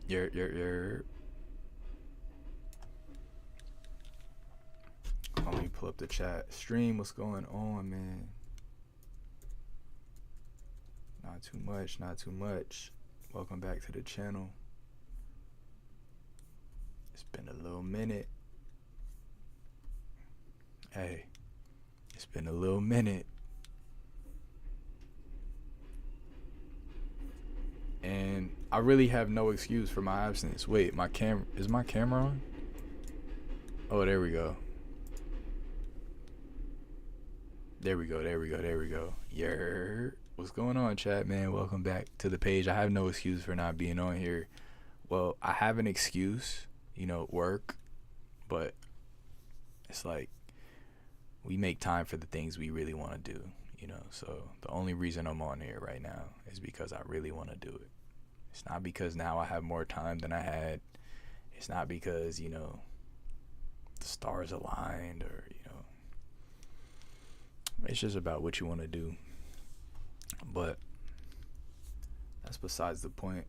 You're. Let me pull up the chat. Stream, what's going on, man? Not too much, not too much. Welcome back to the channel. It's been a little minute. Hey, it's been a little minute. And I really have no excuse for my absence. Wait, is my camera on? Oh, there we go. There we go. Yeah. What's going on, chat, man? Welcome back to the page. I have no excuse for not being on here. Well, I have an excuse, work, but it's like we make time for the things we really want to do, so the only reason I'm on here right now is because I really want to do it. It's not because now I have more time than I had. It's not because, the stars aligned or, it's just about what you want to do. But that's besides the point.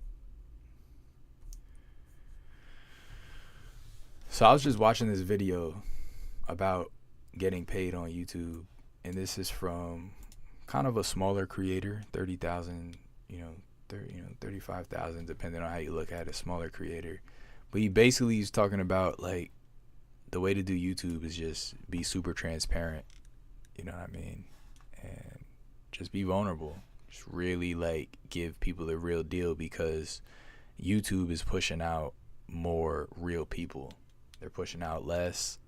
So I was just watching this video about getting paid on YouTube, and this is from kind of a smaller creator, 30,000, 35,000, depending on how you look at it, smaller creator. But he basically is talking about like the way to do YouTube is just be super transparent, you know what I mean, and just be vulnerable. Just really like give people the real deal, because YouTube is pushing out more real people. They're pushing out less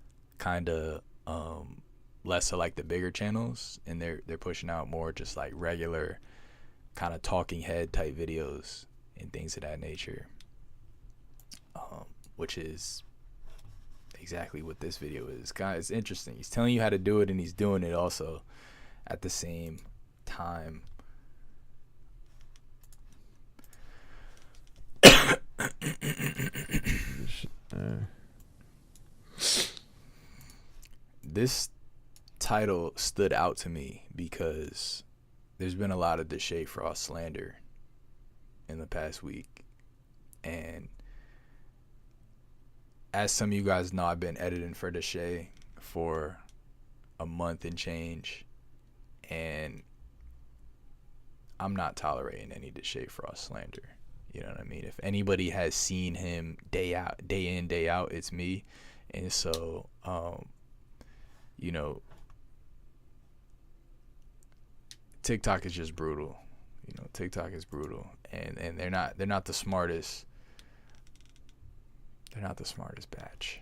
of like the bigger channels, and they're pushing out more just like regular kind of talking head type videos and things of that nature, which is exactly what this video is. It's interesting. He's telling you how to do it, and he's doing it also at the same time. This title stood out to me because there's been a lot of Deshae Frost slander in the past week, and as some of you guys know, I've been editing for Deshae for a month and change, and I'm not tolerating any Deshae Frost slander. You know what I mean? If anybody has seen him day in, day out, it's me. And so, TikTok is just brutal. TikTok is brutal, and they're not the smartest. They're not the smartest batch,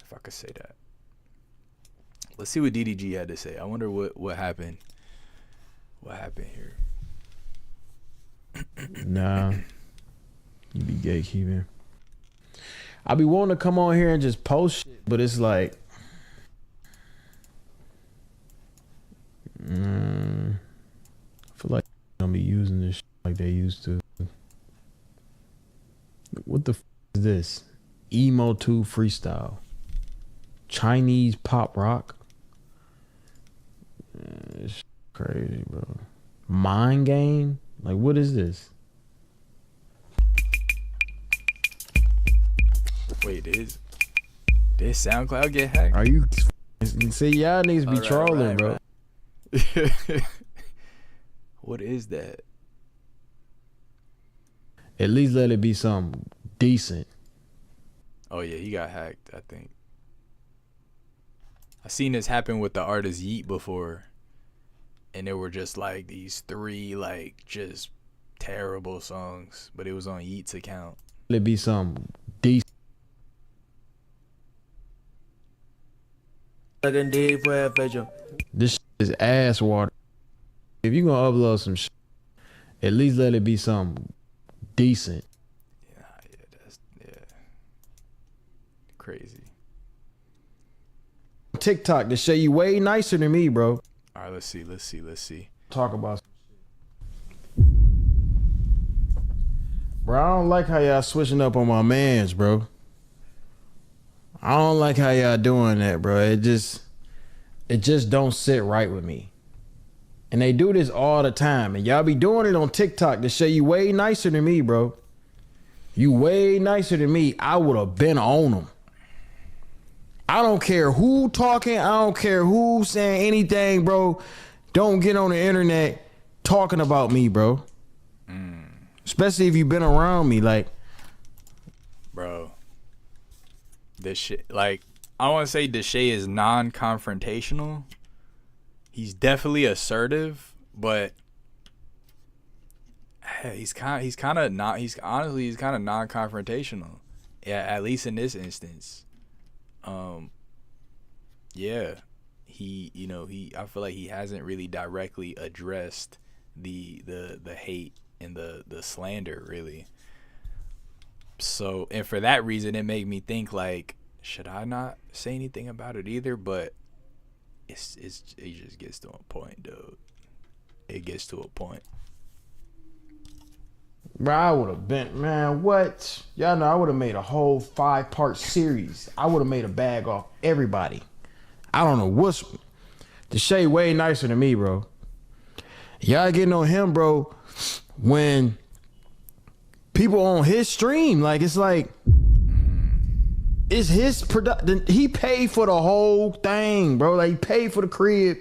if I could say that. Let's see what DDG had to say. I wonder what happened. What happened here? Nah, you be gatekeeping. I be wanting to come on here and just post shit, but it's like, I feel like I'm gonna be using this shit like they used to. What the f is this? Emo 2 freestyle. Chinese pop rock. It's crazy, bro. Mind game? Like, what is this? Wait, did SoundCloud get hacked? Are you see, y'all niggas be trolling, bro. Right. What is that? At least let it be something decent. Oh yeah, he got hacked, I think. I seen this happen with the artist Yeet before, and there were just like these 3 like just terrible songs, but it was on Yeet's account. Let it be something decent. This shit is ass water. If you gonna upload some shit, at least let it be something decent. Yeah, crazy. TikTok to show you way nicer than me, bro. All right, let's see. Talk about some shit. Bro, I don't like how y'all switching up on my mans, bro. I don't like how y'all doing that, bro. It just don't sit right with me. And they do this all the time, and y'all be doing it on TikTok to show you way nicer than me, bro. You way nicer than me, I would have been on them. I don't care who talking. I don't care who saying anything, bro. Don't get on the internet talking about me, bro. Especially if you've been around me, like. Bro. This shit, like, I want to say Deshae is non-confrontational. He's definitely assertive, but he's kind of non-confrontational. Yeah, at least in this instance. Yeah, I feel like he hasn't really directly addressed the hate and the slander, really. So, and for that reason, it made me think, like, should I not say anything about it either? But it just gets to a point, dude. It gets to a point. Bro, I would have been, man, what? Y'all know I would have made a whole 5-part series. I would have made a bag off everybody. I don't know what's... Deshae way nicer than me, bro. Y'all getting on him, bro, when people on his stream, like, it's like... It's his production. He paid for the whole thing, bro. Like, he paid for the crib.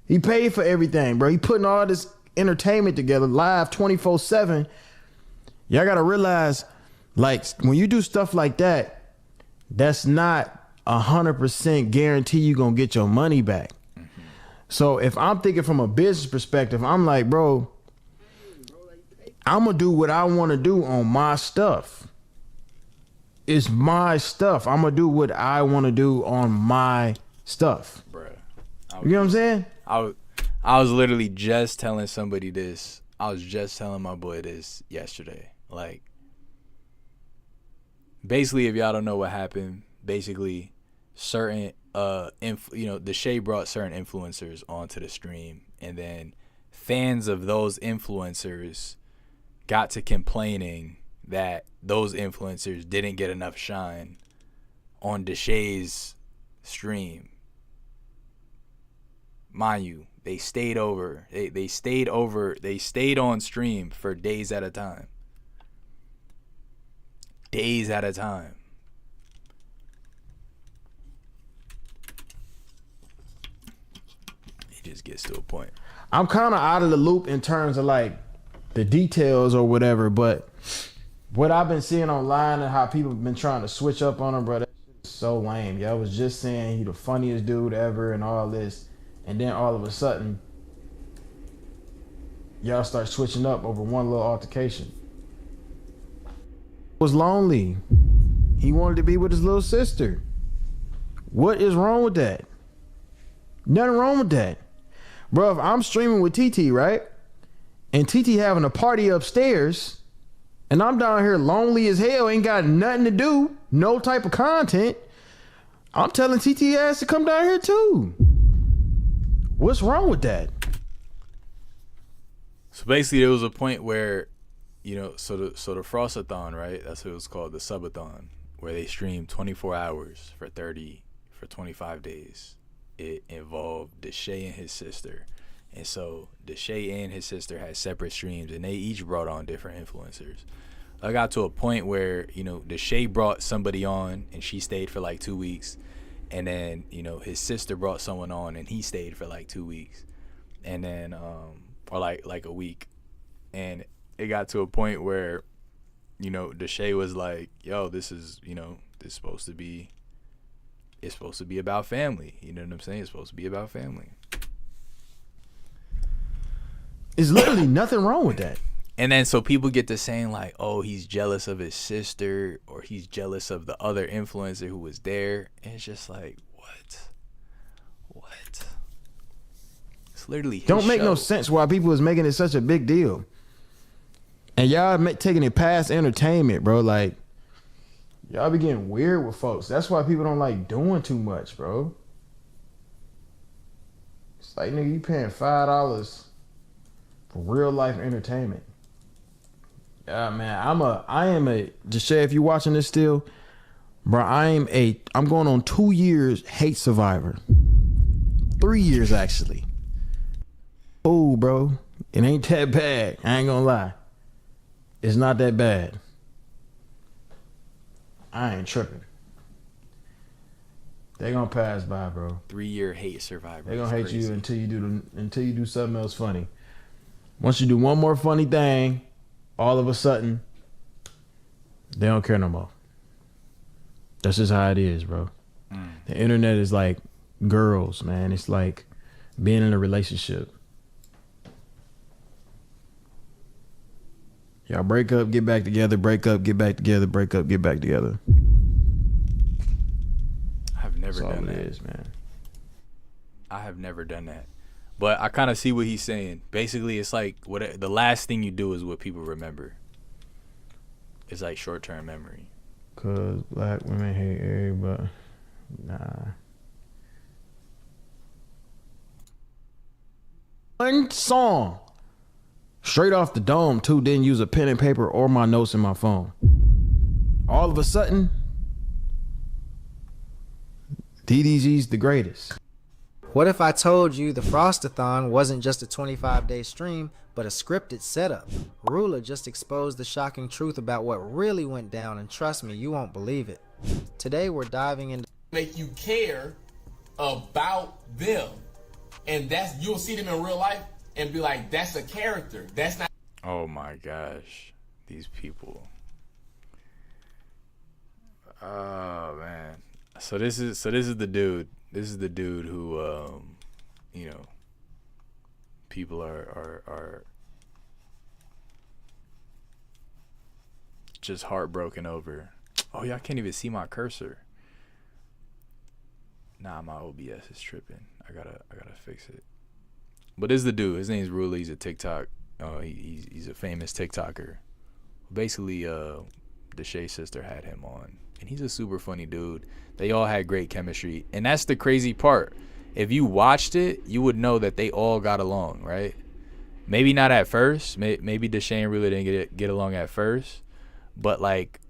He paid for everything, bro. He putting all this entertainment together live 24/7. Y'all gotta realize, like, when you do stuff like that, that's not 100% guarantee you gonna get your money back. So if I'm thinking from a business perspective, I'm like, bro, I'm gonna do what I want to do on my stuff. It's my stuff. I'm gonna do what I want to do on my stuff. Bruh. You know what I'm saying? I was literally just telling somebody this. I was just telling my boy this yesterday. Like, basically, if y'all don't know what happened, basically, certain Deshae brought certain influencers onto the stream, and then fans of those influencers got to complaining that those influencers didn't get enough shine on Deshae's stream. Mind you, they stayed over. They stayed on stream for days at a time. Days at a time. It just gets to a point. I'm kind of out of the loop in terms of, like, the details or whatever, but what I've been seeing online and how people have been trying to switch up on him, bro, that shit is so lame. Y'all was just saying he the funniest dude ever and all this, and then all of a sudden, y'all start switching up over one little altercation. Was lonely. He wanted to be with his little sister. What is wrong with that? Nothing wrong with that. Bro, if I'm streaming with TT, right? And TT having a party upstairs, and I'm down here lonely as hell, ain't got nothing to do, no type of content, I'm telling TT ass to come down here too. What's wrong with that? So basically, there was a point where, so the Frostathon, right? That's what it was called, the subathon, where they streamed 24 hours for 25 days. It involved Deshae and his sister. And so Deshae and his sister had separate streams, and they each brought on different influencers. I got to a point where, Deshae brought somebody on, and she stayed for like 2 weeks. And then, his sister brought someone on, and he stayed for like 2 weeks. And then, or like a week. And it got to a point where, Deshae was like, yo, this is supposed to be, it's supposed to be about family. You know what I'm saying? It's supposed to be about family. There's literally nothing wrong with that. And then so people get to saying like, oh, he's jealous of his sister, or he's jealous of the other influencer who was there. And it's just like, what? It's literally his Don't make show. no sense why people is making it such a big deal. And y'all taking it past entertainment, bro. Like, y'all be getting weird with folks. That's why people don't like doing too much, bro. It's like, nigga, you paying $5 for real life entertainment. Yeah, man. I am a Deshae, if you watching this still, bro, I'm going on 2 years hate survivor. 3 years actually. Oh, bro. It ain't that bad. I ain't gonna lie. It's not that bad. I ain't tripping. They gonna pass by, bro. 3-year hate survivor. They gonna hate you until you do something else funny. Once you do one more funny thing, all of a sudden, they don't care no more. That's just how it is, bro. The internet is like girls, man. It's like being in a relationship. Y'all break up, get back together, break up, get back together, break up, get back together. I've never That's all done it that. is, man. I have never done that. But I kind of see what he's saying. Basically, it's like the last thing you do is what people remember. It's like short-term memory. Cause black women hate everybody. Nah. One song. Straight off the dome, too. Didn't use a pen and paper or my notes in my phone. All of a sudden, DDG's the greatest. What if I told you the Frostathon wasn't just a 25-day stream, but a scripted setup? Ruler just exposed the shocking truth about what really went down, and trust me, you won't believe it. Today we're diving into... Make you care about them. And you'll see them in real life and be like, that's a character. That's not... Oh my gosh. These people. Oh man. So this is the dude. This is the dude who, you know, people are just heartbroken over. Oh yeah, I can't even see my cursor. Nah, my OBS is tripping. I gotta fix it. But this is the dude. His name's Rula. He's a TikTok. He's a famous TikToker. Basically, Deshae's sister had him on, and he's a super funny dude. They all had great chemistry, and that's the crazy part. If you watched it, you would know that they all got along, right? Maybe not at first. Maybe Deshae and Rula didn't get along at first, but like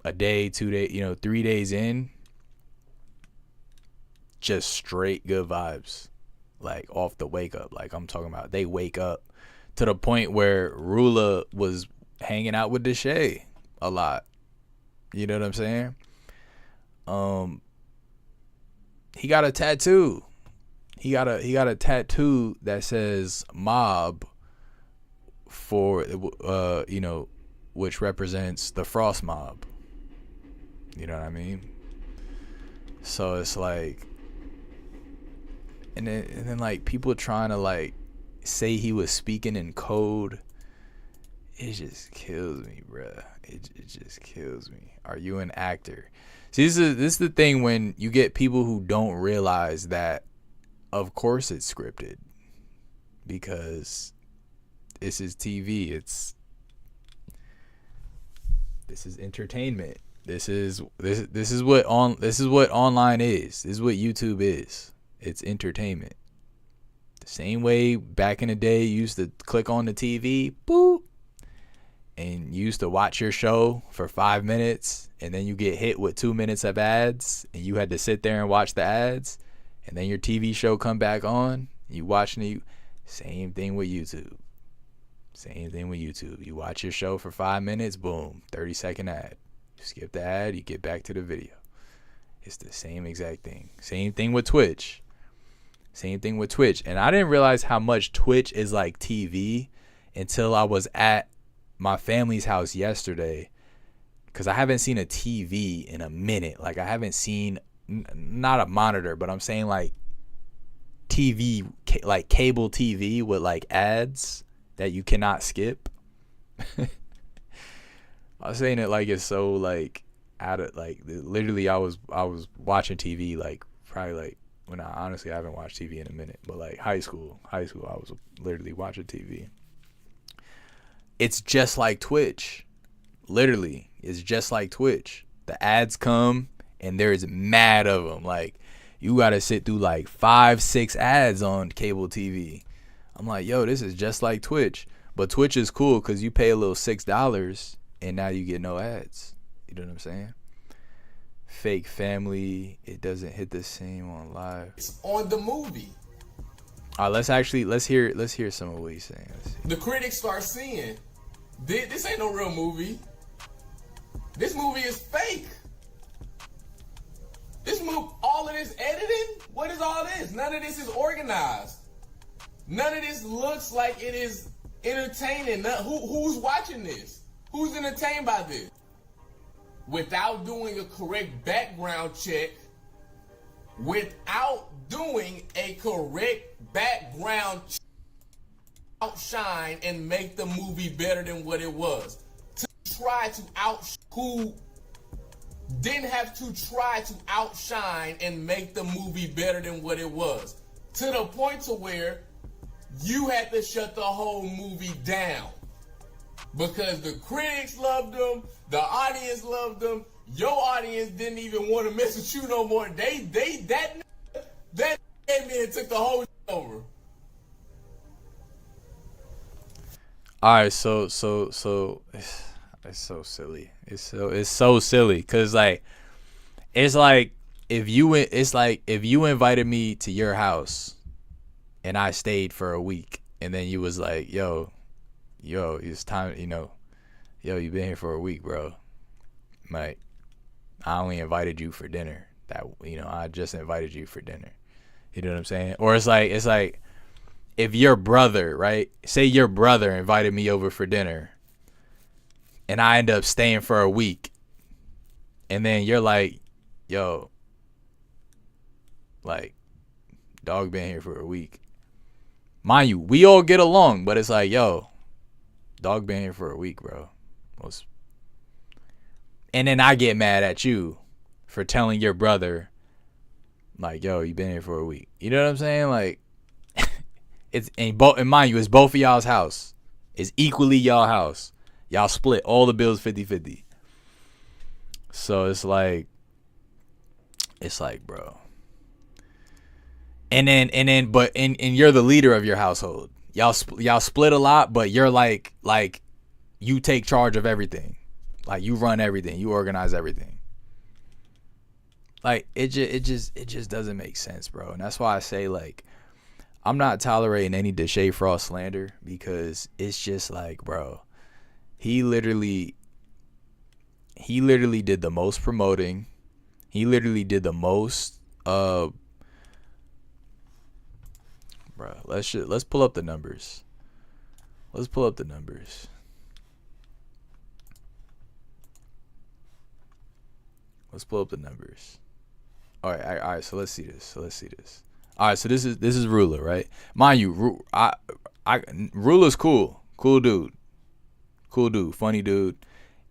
a day, 2 days, 3 days in, just straight good vibes, like off the wake up. Like I'm talking about, they wake up to the point where Rula was hanging out with Deshae a lot. You know what I'm saying? He got a tattoo. He got a tattoo that says mob for which represents the Frost mob. You know what I mean? So it's like, and then like people trying to like say he was speaking in code. It just kills me, bruh. It just kills me. Are you an actor? See, this is the thing when you get people who don't realize that, of course it's scripted, because this is TV. This is entertainment. This is what online is. This is what YouTube is. It's entertainment. The same way back in the day you used to click on the TV, boop, and you used to watch your show for 5 minutes, and then you get hit with 2 minutes of ads, and you had to sit there and watch the ads, and then your TV show come back on, you watching it. Same thing with YouTube. You watch your show for 5 minutes, boom, 30-second ad. You skip the ad, you get back to the video. It's the same exact thing. Same thing with Twitch. And I didn't realize how much Twitch is like TV until I was at my family's house yesterday, because I haven't seen a TV in a minute. Like I haven't seen, not a monitor, but I'm saying like TV, like cable TV with like ads that you cannot skip. I was saying it like it's so like out of, like literally I was watching TV like probably like when I haven't watched TV in a minute, but like high school I was literally watching TV. It's just like Twitch. Literally, it's just like Twitch. The ads come and there's mad of them. Like you gotta sit through like 5-6 ads on cable TV. I'm like, yo, this is just like Twitch. But Twitch is cool because you pay a little $6 and now you get no ads. You know what I'm saying? Fake family, it doesn't hit the same on live. It's on the movie. Let's hear some of what he's saying. The critics start seeing, this ain't no real movie. This movie is fake. This move, all of this editing, what is all this? None of this is organized. None of this looks like it is entertaining. Who's watching this? Who's entertained by this? Without doing a correct background check, without doing a correct background check, outshine and make the movie better than what it was. To try to who didn't have to try to outshine and make the movie better than what it was. To the point to where you had to shut the whole movie down. Because the critics loved them, the audience loved them, your audience didn't even want to mess with you no more. That came in and took the whole over. All right, so it's so silly. It's so silly, cause it's like if you invited me to your house and I stayed for a week, and then you was like, yo, it's time, you've been here for a week, bro. Like, I only invited you for dinner. I just invited you for dinner. You know what I'm saying? Or it's like if your brother, right? Say your brother invited me over for dinner and I end up staying for a week, and then you're like, yo, like, dog been here for a week. Mind you, we all get along, but it's like, yo, dog been here for a week, bro. And then I get mad at you for telling your brother, like, yo, you been here for a week. You know what I'm saying? Like, and mind you, it's both of y'all's house. It's equally y'all house. Y'all split all the bills 50-50. So it's like, bro. And you're the leader of your household. Y'all split a lot, but you're like you take charge of everything. Like, you run everything, you organize everything. Like, it just doesn't make sense, bro. And that's why I say, like, I'm not tolerating any Deshae Frost slander, because it's just like, bro, he literally did the most promoting. He literally did the most bro, let's pull up the numbers. Let's pull up the numbers. All right. So let's see this. All right. So this is Ruler, right? Mind you, Ruler's cool dude, funny dude.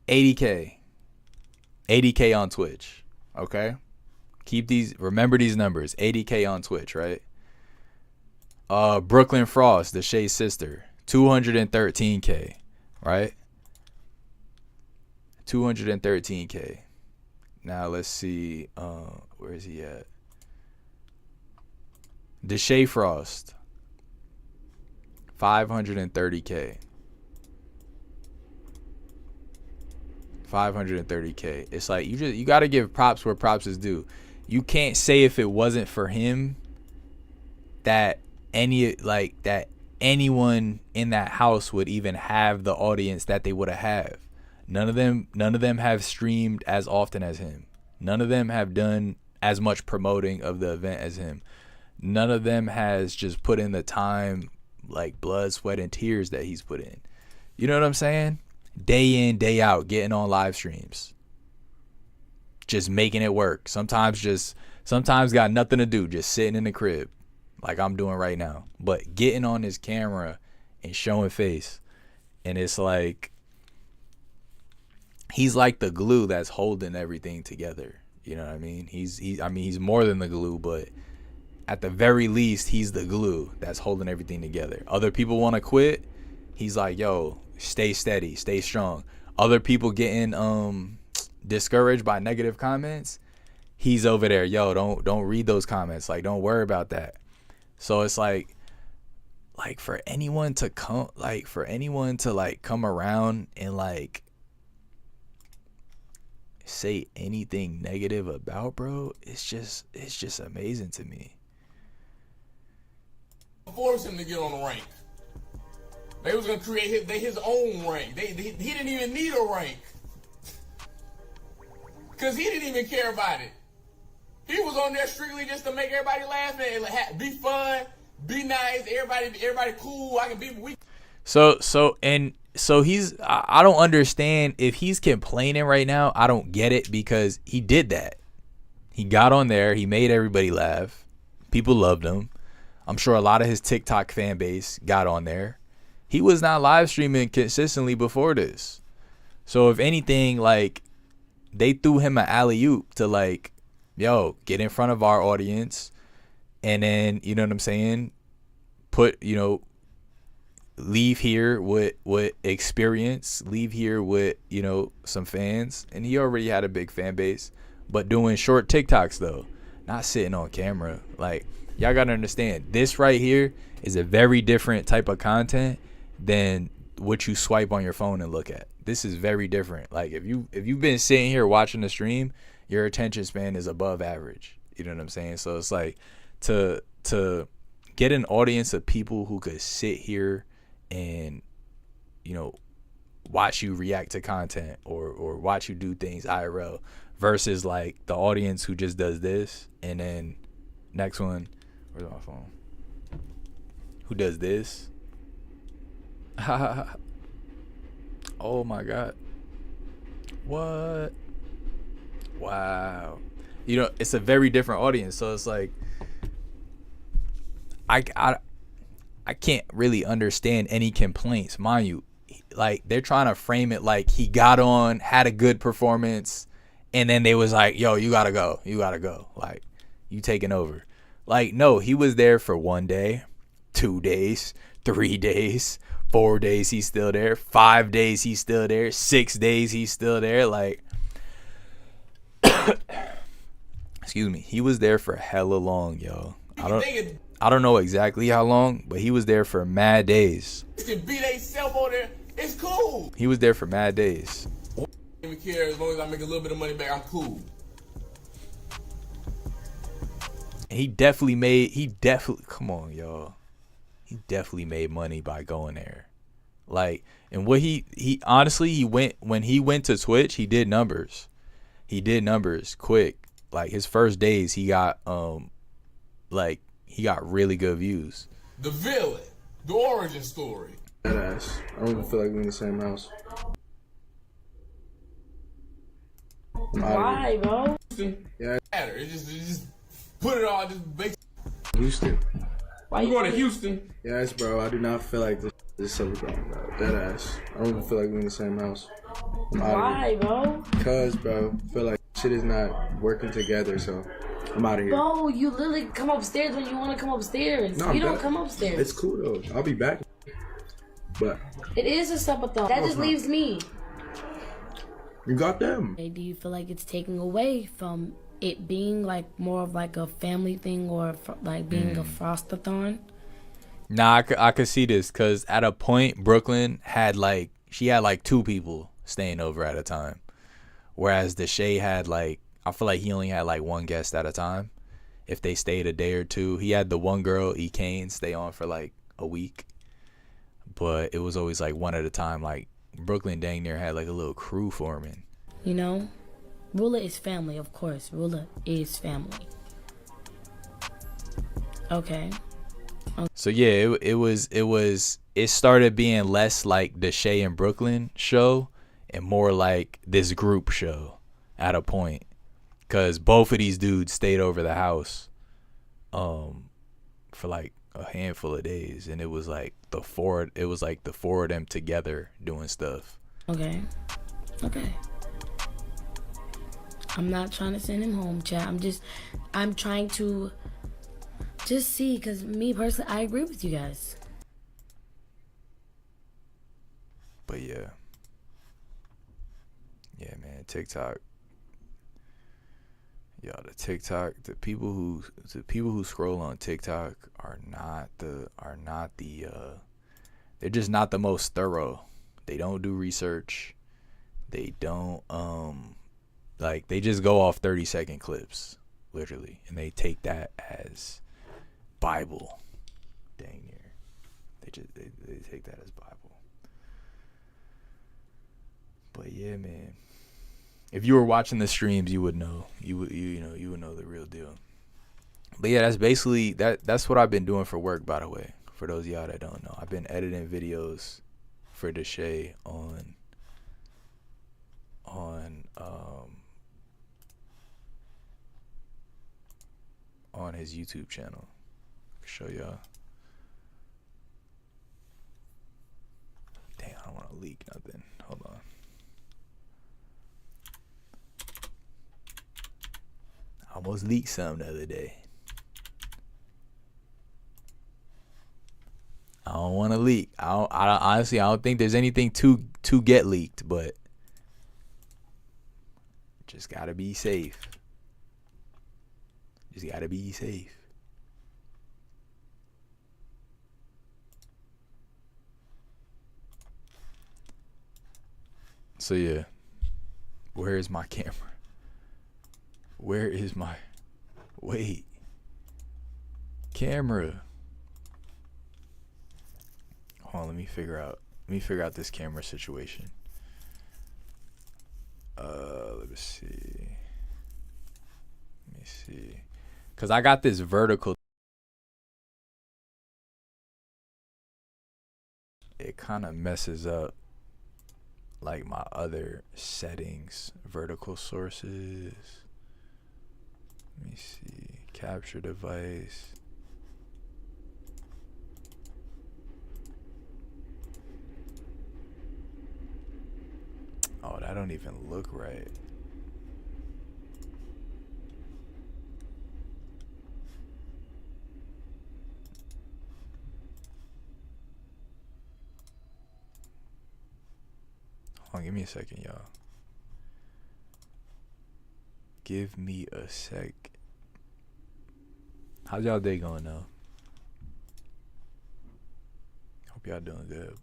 80K on Twitch. Okay. Remember these numbers. 80K on Twitch, right? Brooklyn Frost, Deshae's sister, 213K, right? 213K. Now let's see, where is he at? Deshae Frost, 530K. 530K. It's like, you got to give props where props is due. You can't say if it wasn't for him that anyone in that house would even have the audience that they would have. None of them have streamed as often as him. None of them have done as much promoting of the event as him. None of them has just put in the time, like blood, sweat, and tears that he's put in. You know what I'm saying? Day in, day out, getting on live streams. Just making it work. Sometimes got nothing to do, just sitting in the crib like I'm doing right now. But getting on his camera and showing face. And it's like, he's like the glue that's holding everything together. You know what I mean? He's more than the glue, but at the very least, he's the glue that's holding everything together. Other people want to quit. He's like, yo, stay steady, stay strong. Other people getting discouraged by negative comments. He's over there, yo, don't read those comments. Like, don't worry about that. So it's like for anyone to come around and like say anything negative about bro, it's just amazing to me. Force him to get on the rank. They was gonna create his own rank. He didn't even need a rank, cause he didn't even care about it. He was on there strictly just to make everybody laugh and be fun, be nice, everybody cool. I can be weak. So he's, I don't understand if he's complaining right now. I don't get it, because he did that. He got on there, he made everybody laugh. People loved him. I'm sure a lot of his TikTok fan base got on there. He was not live streaming consistently before this. So if anything, like, they threw him an alley-oop to, like, yo, get in front of our audience, and then, you know what I'm saying, put, you know, leave here with experience, leave here with, you know, some fans. And he already had a big fan base, but doing short TikToks though, not sitting on camera. Like, y'all gotta understand, this right here is a very different type of content than what you swipe on your phone and look at. This is very different. Like, if you've been sitting here watching the stream, your attention span is above average. You know what I'm saying? So it's like, to get an audience of people who could sit here and, you know, watch you react to content or watch you do things IRL, versus like the audience who just does this, and then next one, where's my phone, who does this. Oh my god, what? Wow. You know, it's a very different audience. So it's like, I can't really understand any complaints. Mind you, like, they're trying to frame it like he got on, had a good performance, and then they was like, yo, you gotta go, like, you taking over. Like, no, he was there for 1 day, 2 days, 3 days, 4 days, he's still there, 5 days, he's still there, 6 days, he's still there. Like, excuse me, he was there for hella long, yo. I don't know exactly how long, but he was there for mad days. Can beat themselves on there. It's cool. He was there for mad days. I don't even care, as long as I make a little bit of money back, I'm cool. He definitely, come on, y'all. He definitely made money by going there. Like, and what he honestly, when he went to Twitch, he did numbers. He did numbers quick. Like, his first days, he got he got really good views. The villain, the origin story. That ass. I don't even feel like we're in the same house. Why, bro? Yeah. It's just put it on, just make. Houston. Why you going to Houston? Yes, bro. I do not feel like this is something, bro. That ass. I don't even feel like we're in the same house. Why, bro? Because, bro, I feel like shit is not working together, so I'm out of here. Bro, you literally come upstairs when you want to come upstairs. No, you don't come upstairs. It's cool though. I'll be back. But it is a subathon. That just leaves me. You got them. Do you feel like it's taking away from it being like more of like a family thing, or like being a Frostathon? Nah, I could see this, because at a point Brooklyn had like 2 people staying over at a time, whereas Deshae had like, I feel like he only had like 1 guest at a time. If they stayed a day or two, he had the one girl, E. Kane, stay on for like a week, but it was always like 1 at a time. Like, Brooklyn dang near had like a little crew forming. You know, Ruler is family, of course. Ruler is family. Okay. So yeah, it started being less like Deshae and Brooklyn show and more like this group show at a point, because both of these dudes stayed over the house for like a handful of days, and it was like the four of them together doing stuff. Okay. I'm not trying to send him home, chat. I'm trying to just see, because me personally, I agree with you guys. But yeah, man, TikTok. Yo, the people who scroll on TikTok are not the they're just not the most thorough. They don't do research. They don't like, they just go off 30-second clips, literally, and they take that as Bible. Dang near. They take that as Bible. But yeah, man. if you were watching the streams, you would know. You would know the real deal. But yeah, that's basically that's what I've been doing for work, by the way. For those of y'all that don't know, I've been editing videos for Deshae on his YouTube channel. I'll show y'all. Damn, I don't want to leak nothing. Hold on. I almost leaked something the other day. I don't want to leak. Honestly, I don't think there's anything to get leaked, but just gotta be safe. Just gotta be safe. So yeah, where is my camera? Where is my camera? Hold on, let me figure out this camera situation. Let me see. Cause I got this vertical. It kind of messes up like my other settings. Vertical sources. Let me see. Capture device. Oh, that don't even look right. Hold on, give me a second, y'all. Give me a sec. How's y'all day going now? Hope y'all doing good.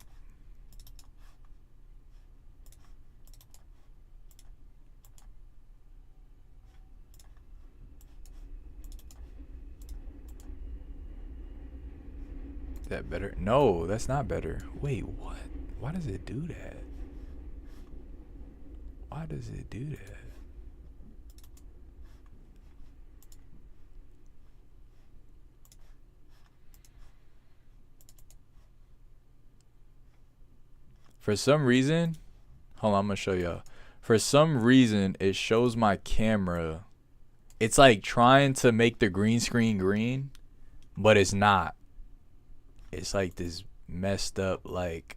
Is that better? No, that's not better. Wait, what? Why does it do that? Why does it do that? For some reason, hold on, I'm gonna show y'all. For some reason, it shows my camera. It's like trying to make the green screen green, but it's not. It's like this messed up, like.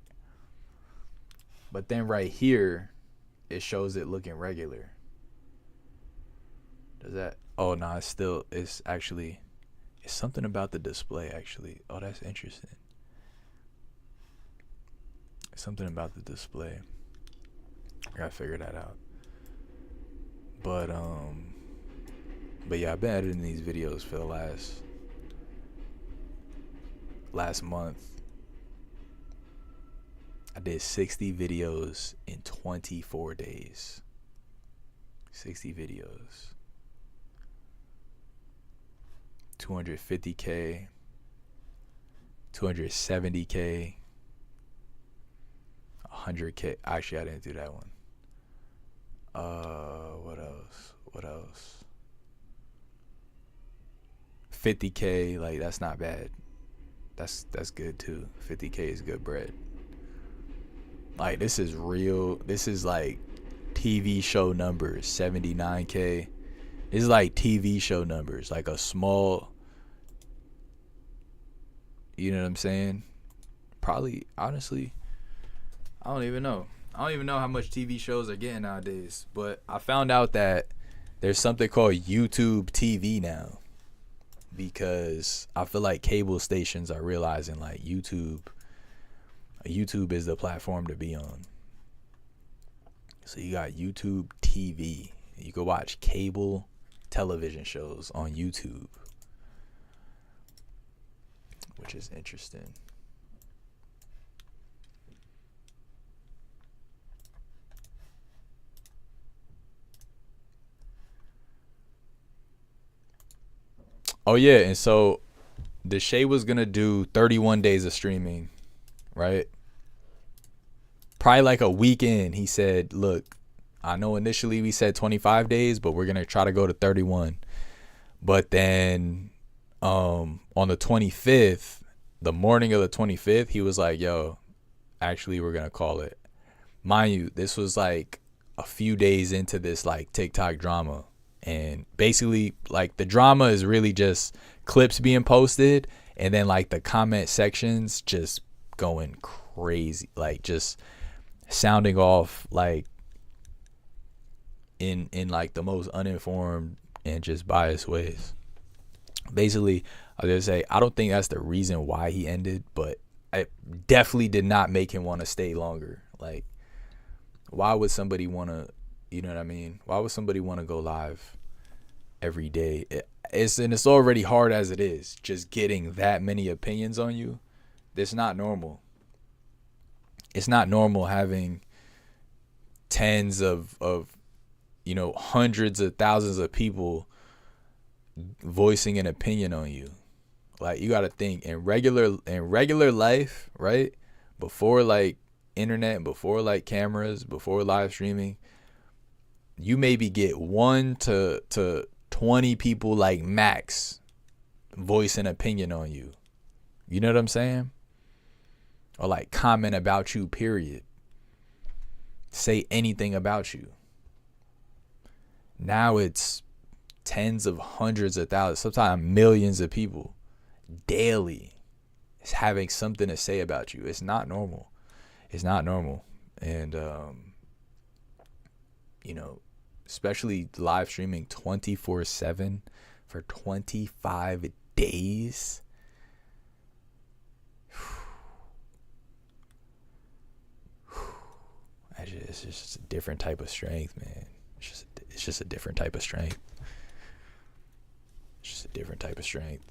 But then right here, it shows it looking regular. Does that? Oh no, it's actually, it's something about the display actually. Oh, that's interesting. Something about the display. I gotta figure that out. But yeah, I've been editing these videos for the last month. I did 60 videos in 24 days. 60 videos. 250K. 270K. 100K. Actually, I didn't do that one. What else? 50K. Like, that's not bad. That's good too. 50K is good bread. Like, this is real. This is like TV show numbers. 79K. This is like TV show numbers. Like a small. You know what I'm saying? Probably, honestly, I don't even know. I don't even know how much TV shows are getting nowadays. But I found out that there's something called YouTube TV now. Because I feel like cable stations are realizing like YouTube is the platform to be on. So you got YouTube TV. You can watch cable television shows on YouTube, which is interesting. Oh yeah, and so Deshae was gonna do 31 days of streaming, right? Probably like a weekend. He said, "Look, I know initially we said 25 days, but we're gonna try to go to 31. But then on the 25th, the morning of the 25th, he was like, yo, actually we're gonna call it. Mind you, this was like a few days into this like TikTok drama. And basically like the drama is really just clips being posted and then like the comment sections just going crazy, like just sounding off like in like the most uninformed and just biased ways. Basically, I was gonna say I don't think that's the reason why he ended, but it definitely did not make him want to stay longer. Like, why would somebody want to, you know what I mean? Why would somebody want to go live every day? It's already hard as it is, just getting that many opinions on you. That's not normal. It's not normal having tens of you know, hundreds of thousands of people voicing an opinion on you. Like, you got to think in regular life, right? Before like internet, before like cameras, before live streaming, you maybe get 1 to 20 people like max voice an opinion on you. You know what I'm saying? Or like comment about you, period. Say anything about you. Now it's tens of hundreds of thousands, sometimes millions of people daily is having something to say about you. It's not normal. It's not normal. And, you know, especially live streaming 24/7 for 25 days. It's just a different type of strength, man. It's just a different type of strength. It's just a different type of strength.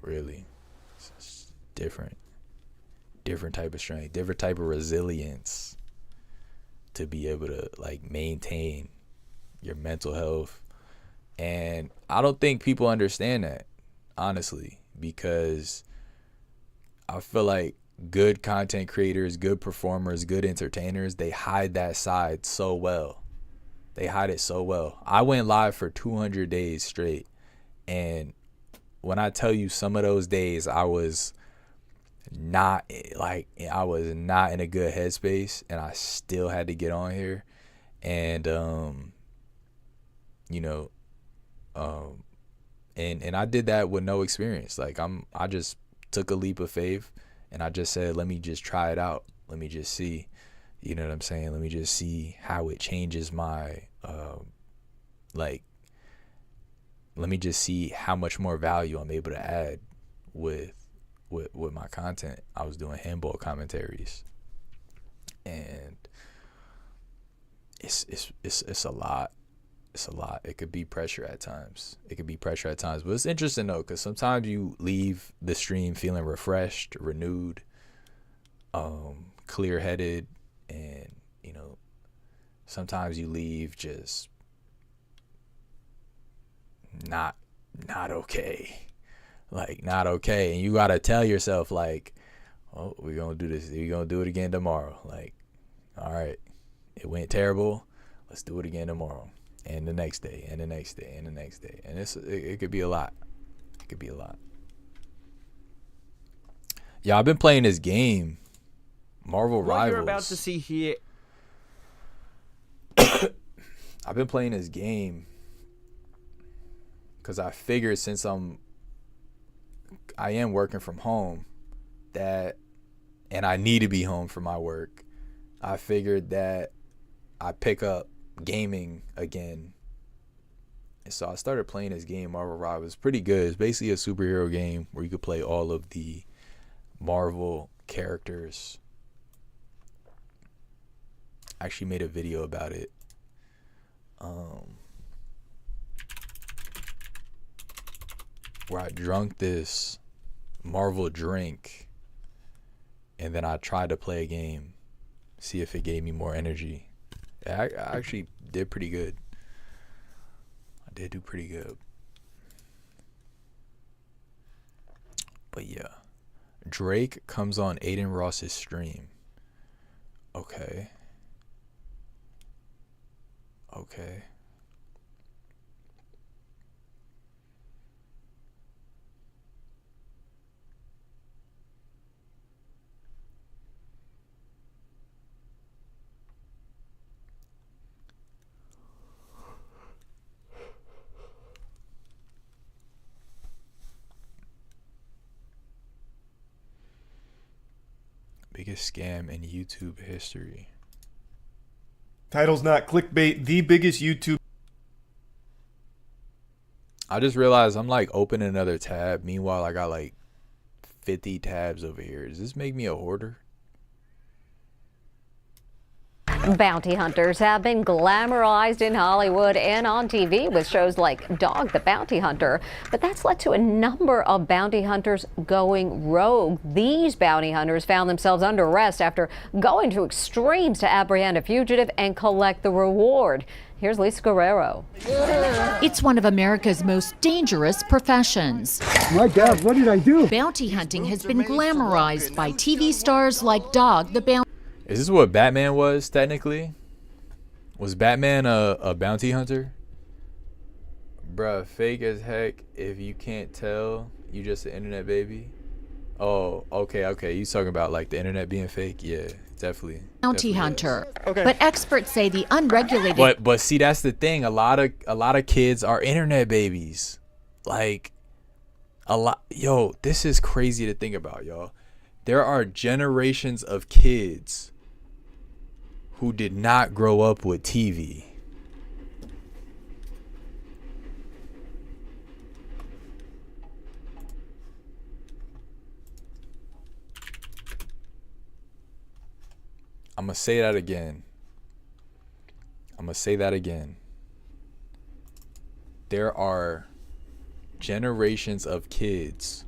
Really. It's just different type of strength, different type of resilience to be able to like maintain your mental health. And I don't think people understand that, honestly, because I feel like good content creators, good performers, good entertainers, they hide that side so well. They hide it so well. I went live for 200 days straight. And when I tell you some of those days, I was not in a good headspace, and I still had to get on here. And, you know, and I did that with no experience. Like I just took a leap of faith. And I just said, let me just try it out. Let me just see, you know what I'm saying? Let me just see how it changes my, let me just see how much more value I'm able to add with my content. I was doing handball commentaries, and it's a lot. It's a lot. It could be pressure at times. But it's interesting though, because sometimes you leave the stream feeling refreshed, renewed, clear-headed, and you know, sometimes you leave just not okay, like not okay, and you gotta tell yourself like, oh, we're gonna do this. We're gonna do it again tomorrow. Like, all right, it went terrible. Let's do it again tomorrow. And the next day, and the next day, and the next day. And it could be a lot. It could be a lot. Yeah, I've been playing this game, Marvel Rivals. What you're about to see here. I've been playing this game because I figured since I am working from home, that, and I need to be home for my work, I figured that I pick up gaming again. And so I started playing this game, Marvel Rivals. It's pretty good. It's basically a superhero game where you could play all of the Marvel characters. I actually made a video about it. Where I drunk this Marvel drink, and then I tried to play a game, see if it gave me more energy. I actually did pretty good. I did do pretty good. But yeah. Drake comes on Aiden Ross's stream. Okay. Okay. Biggest scam in YouTube history. Title's not clickbait. The biggest YouTube. I just realized I'm like opening another tab. Meanwhile, I got like 50 tabs over here. Does this make me a hoarder? Bounty hunters have been glamorized in Hollywood and on TV with shows like Dog the Bounty Hunter, but that's led to a number of bounty hunters going rogue. These bounty hunters found themselves under arrest after going to extremes to apprehend a fugitive and collect the reward. Here's Lisa Guerrero. It's one of America's most dangerous professions. My God, what did I do? Bounty hunting has been glamorized by TV stars like Dog the Bounty. Is this what Batman was, technically? Was Batman a bounty hunter? Bruh, fake as heck. If you can't tell, you just an internet baby. Oh, okay. You talking about like the internet being fake? Yeah, definitely. Bounty hunter. Yes. Okay. But experts say the unregulated. But see, that's the thing. A lot of kids are internet babies. Like a lot. Yo, this is crazy to think about, y'all. There are generations of kids who did not grow up with TV. I'm going to say that again. There are generations of kids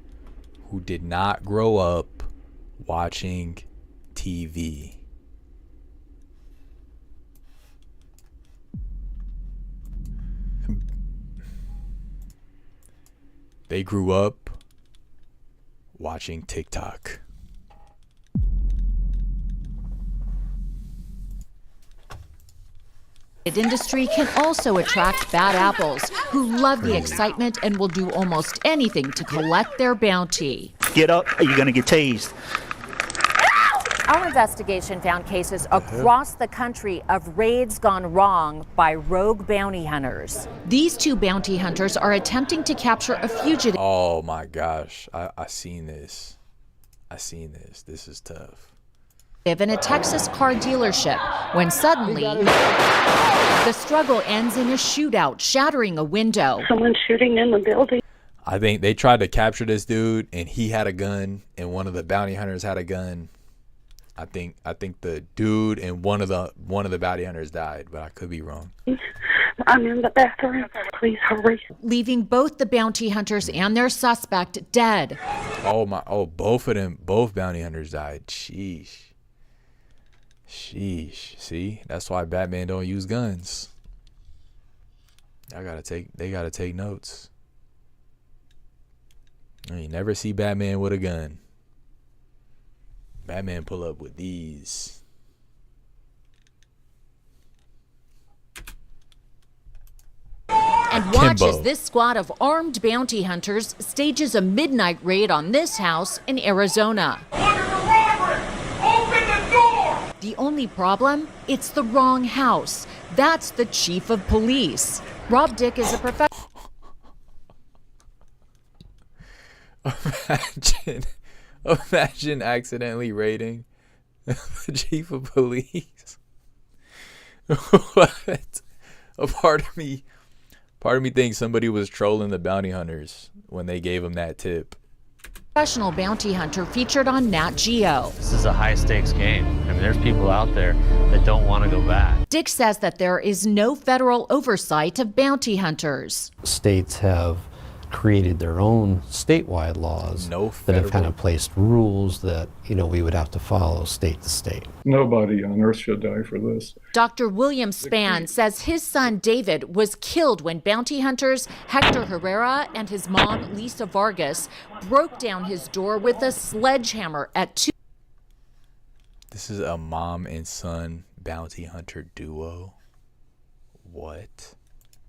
who did not grow up watching TV. They grew up watching TikTok. Industry can also attract bad apples who love the excitement and will do almost anything to collect their bounty. Get up, or you're gonna get tased. Our investigation found cases across the country of raids gone wrong by rogue bounty hunters. These two bounty hunters are attempting to capture a fugitive. Oh my gosh, I seen this. This is tough. In a Texas car dealership when suddenly the struggle ends in a shootout, shattering a window. Someone shooting in the building. I think they tried to capture this dude and he had a gun and one of the bounty hunters had a gun. I think the dude and one of the bounty hunters died, but I could be wrong. I'm in the bathroom. Please hurry. Leaving both the bounty hunters and their suspect dead. Both bounty hunters died. Sheesh. See, that's why Batman don't use guns. They gotta take notes. You never see Batman with a gun. Batman pull up with these. And watch as this squad of armed bounty hunters stages a midnight raid on this house in Arizona. The only problem? It's the wrong house. That's the chief of police. Rob Dick is a professional. Imagine accidentally raiding the chief of police. What? A part of me thinks somebody was trolling the bounty hunters when they gave him that tip. Professional bounty hunter featured on Nat Geo. This is a high stakes game. I mean, there's people out there that don't want to go back. Dick says that there is no federal oversight of bounty hunters. States have created their own statewide laws that have kind of placed rules that, we would have to follow state to state. Nobody on earth should die for this. Dr. William Spann says his son David was killed when bounty hunters Hector Herrera and his mom Lisa Vargas broke down his door with a sledgehammer at 2. This is a mom and son bounty hunter duo. What?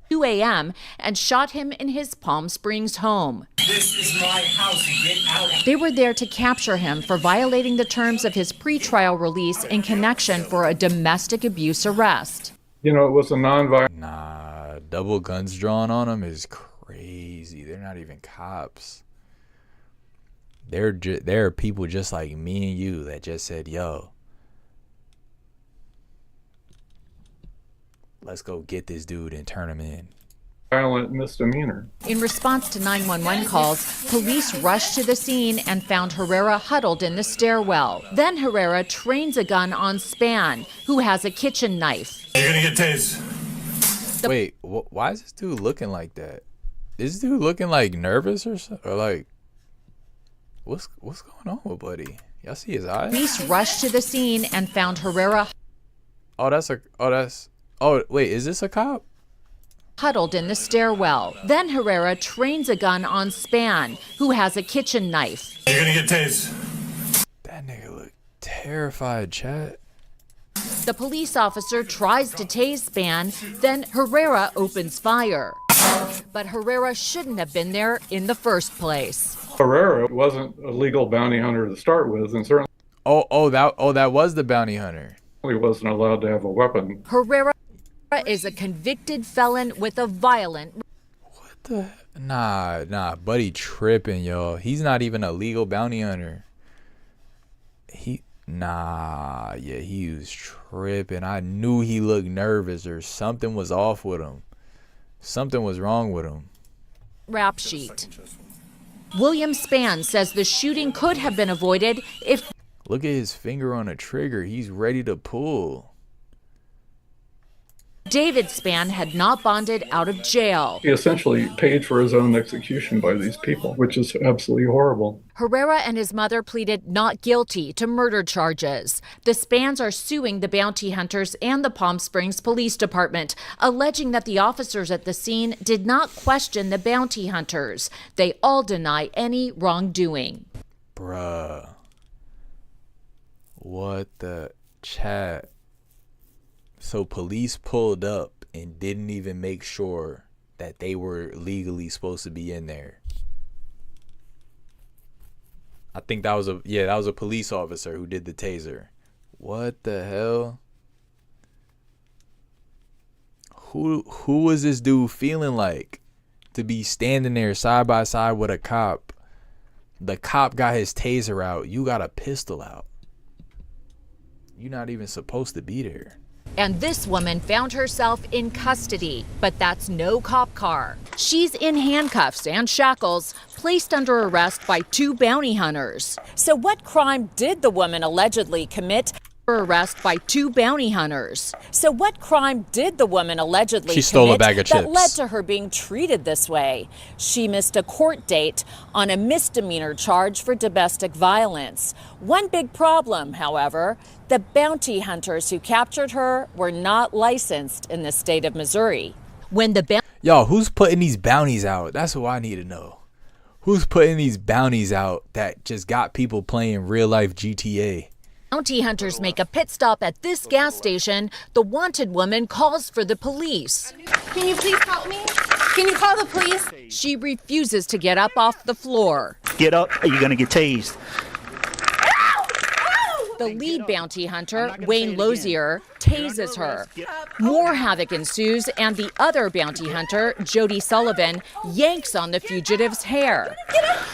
2 a.m. and shot him in his Palm Springs home. This is my house. Get out. They were there to capture him for violating the terms of his pretrial release in connection for a domestic abuse arrest. You know, it was a non-violent. Nah, double guns drawn on him is crazy. They're not even cops. There are people just like me and you that just said, yo, let's go get this dude and turn him in. Violent misdemeanor. In response to 911 calls, police rushed to the scene and found Herrera huddled in the stairwell. Then Herrera trains a gun on Span, who has a kitchen knife. You're gonna get tased. Wait, why is this dude looking like that? Is this dude looking like nervous or something? Or like, what's going on with Buddy? Y'all see his eyes? Police rushed to the scene and found Herrera. Oh, wait, is this a cop? Huddled in the stairwell. Then Herrera trains a gun on Span, who has a kitchen knife. You're gonna get tased. That nigga look terrified, chat. The police officer tries to tase Span, then Herrera opens fire. But Herrera shouldn't have been there in the first place. Herrera wasn't a legal bounty hunter to start with, and certainly that was the bounty hunter. He wasn't allowed to have a weapon. Herrera is a convicted felon with a violent... Nah, Buddy tripping, yo. He's not even a legal bounty hunter. He was tripping. I knew he looked nervous or something was off with him. Something was wrong with him. Rap sheet. William Span says the shooting could have been avoided if... Look at his finger on a trigger. He's ready to pull. David Span had not bonded out of jail. He essentially paid for his own execution by these people, which is absolutely horrible. Herrera and his mother pleaded not guilty to murder charges. The Spans are suing the bounty hunters and the Palm Springs Police Department, alleging that the officers at the scene did not question the bounty hunters. They all deny any wrongdoing. Bruh. What the chat? So police pulled up and didn't even make sure that they were legally supposed to be in there. I think that was a police officer who did the taser. What the hell? Who was this dude feeling like to be standing there side by side with a cop? The cop got his taser out. You got a pistol out. You're not even supposed to be there. And this woman found herself in custody, but that's no cop car. She's in handcuffs and shackles, placed under arrest by 2 bounty hunters. So what crime did the woman allegedly commit? Arrest by 2 bounty hunters. So what crime did the woman allegedly She stole a commit bag of that chips. led to her being treated this way? She missed a court date on a misdemeanor charge for domestic violence. One big problem, however, the bounty hunters who captured her were not licensed in the state of Missouri. When the Yo, who's putting these bounties out? That's what I need to know. Who's putting these bounties out that just got people playing real life GTA? bounty hunters make a pit stop at this gas station, the wanted woman calls for the police. Can you please help me? Can you call the police? She refuses to get up off the floor. Get up, or you're gonna get tased. The lead bounty hunter, Wayne Lozier, tases her. More havoc ensues, and the other bounty hunter, Jody Sullivan, yanks on the fugitive's hair.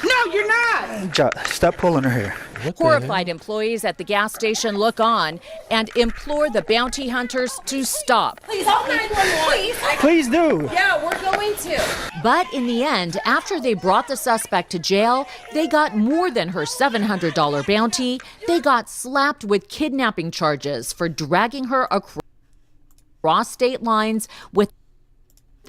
No, you're not! Stop pulling her hair. Horrified employees at the gas station look on and implore the bounty hunters to stop. Please, call 911. Please do. Yeah, we're going to. But in the end, after they brought the suspect to jail, they got more than her $700 bounty. They got slapped with kidnapping charges for dragging her across state lines without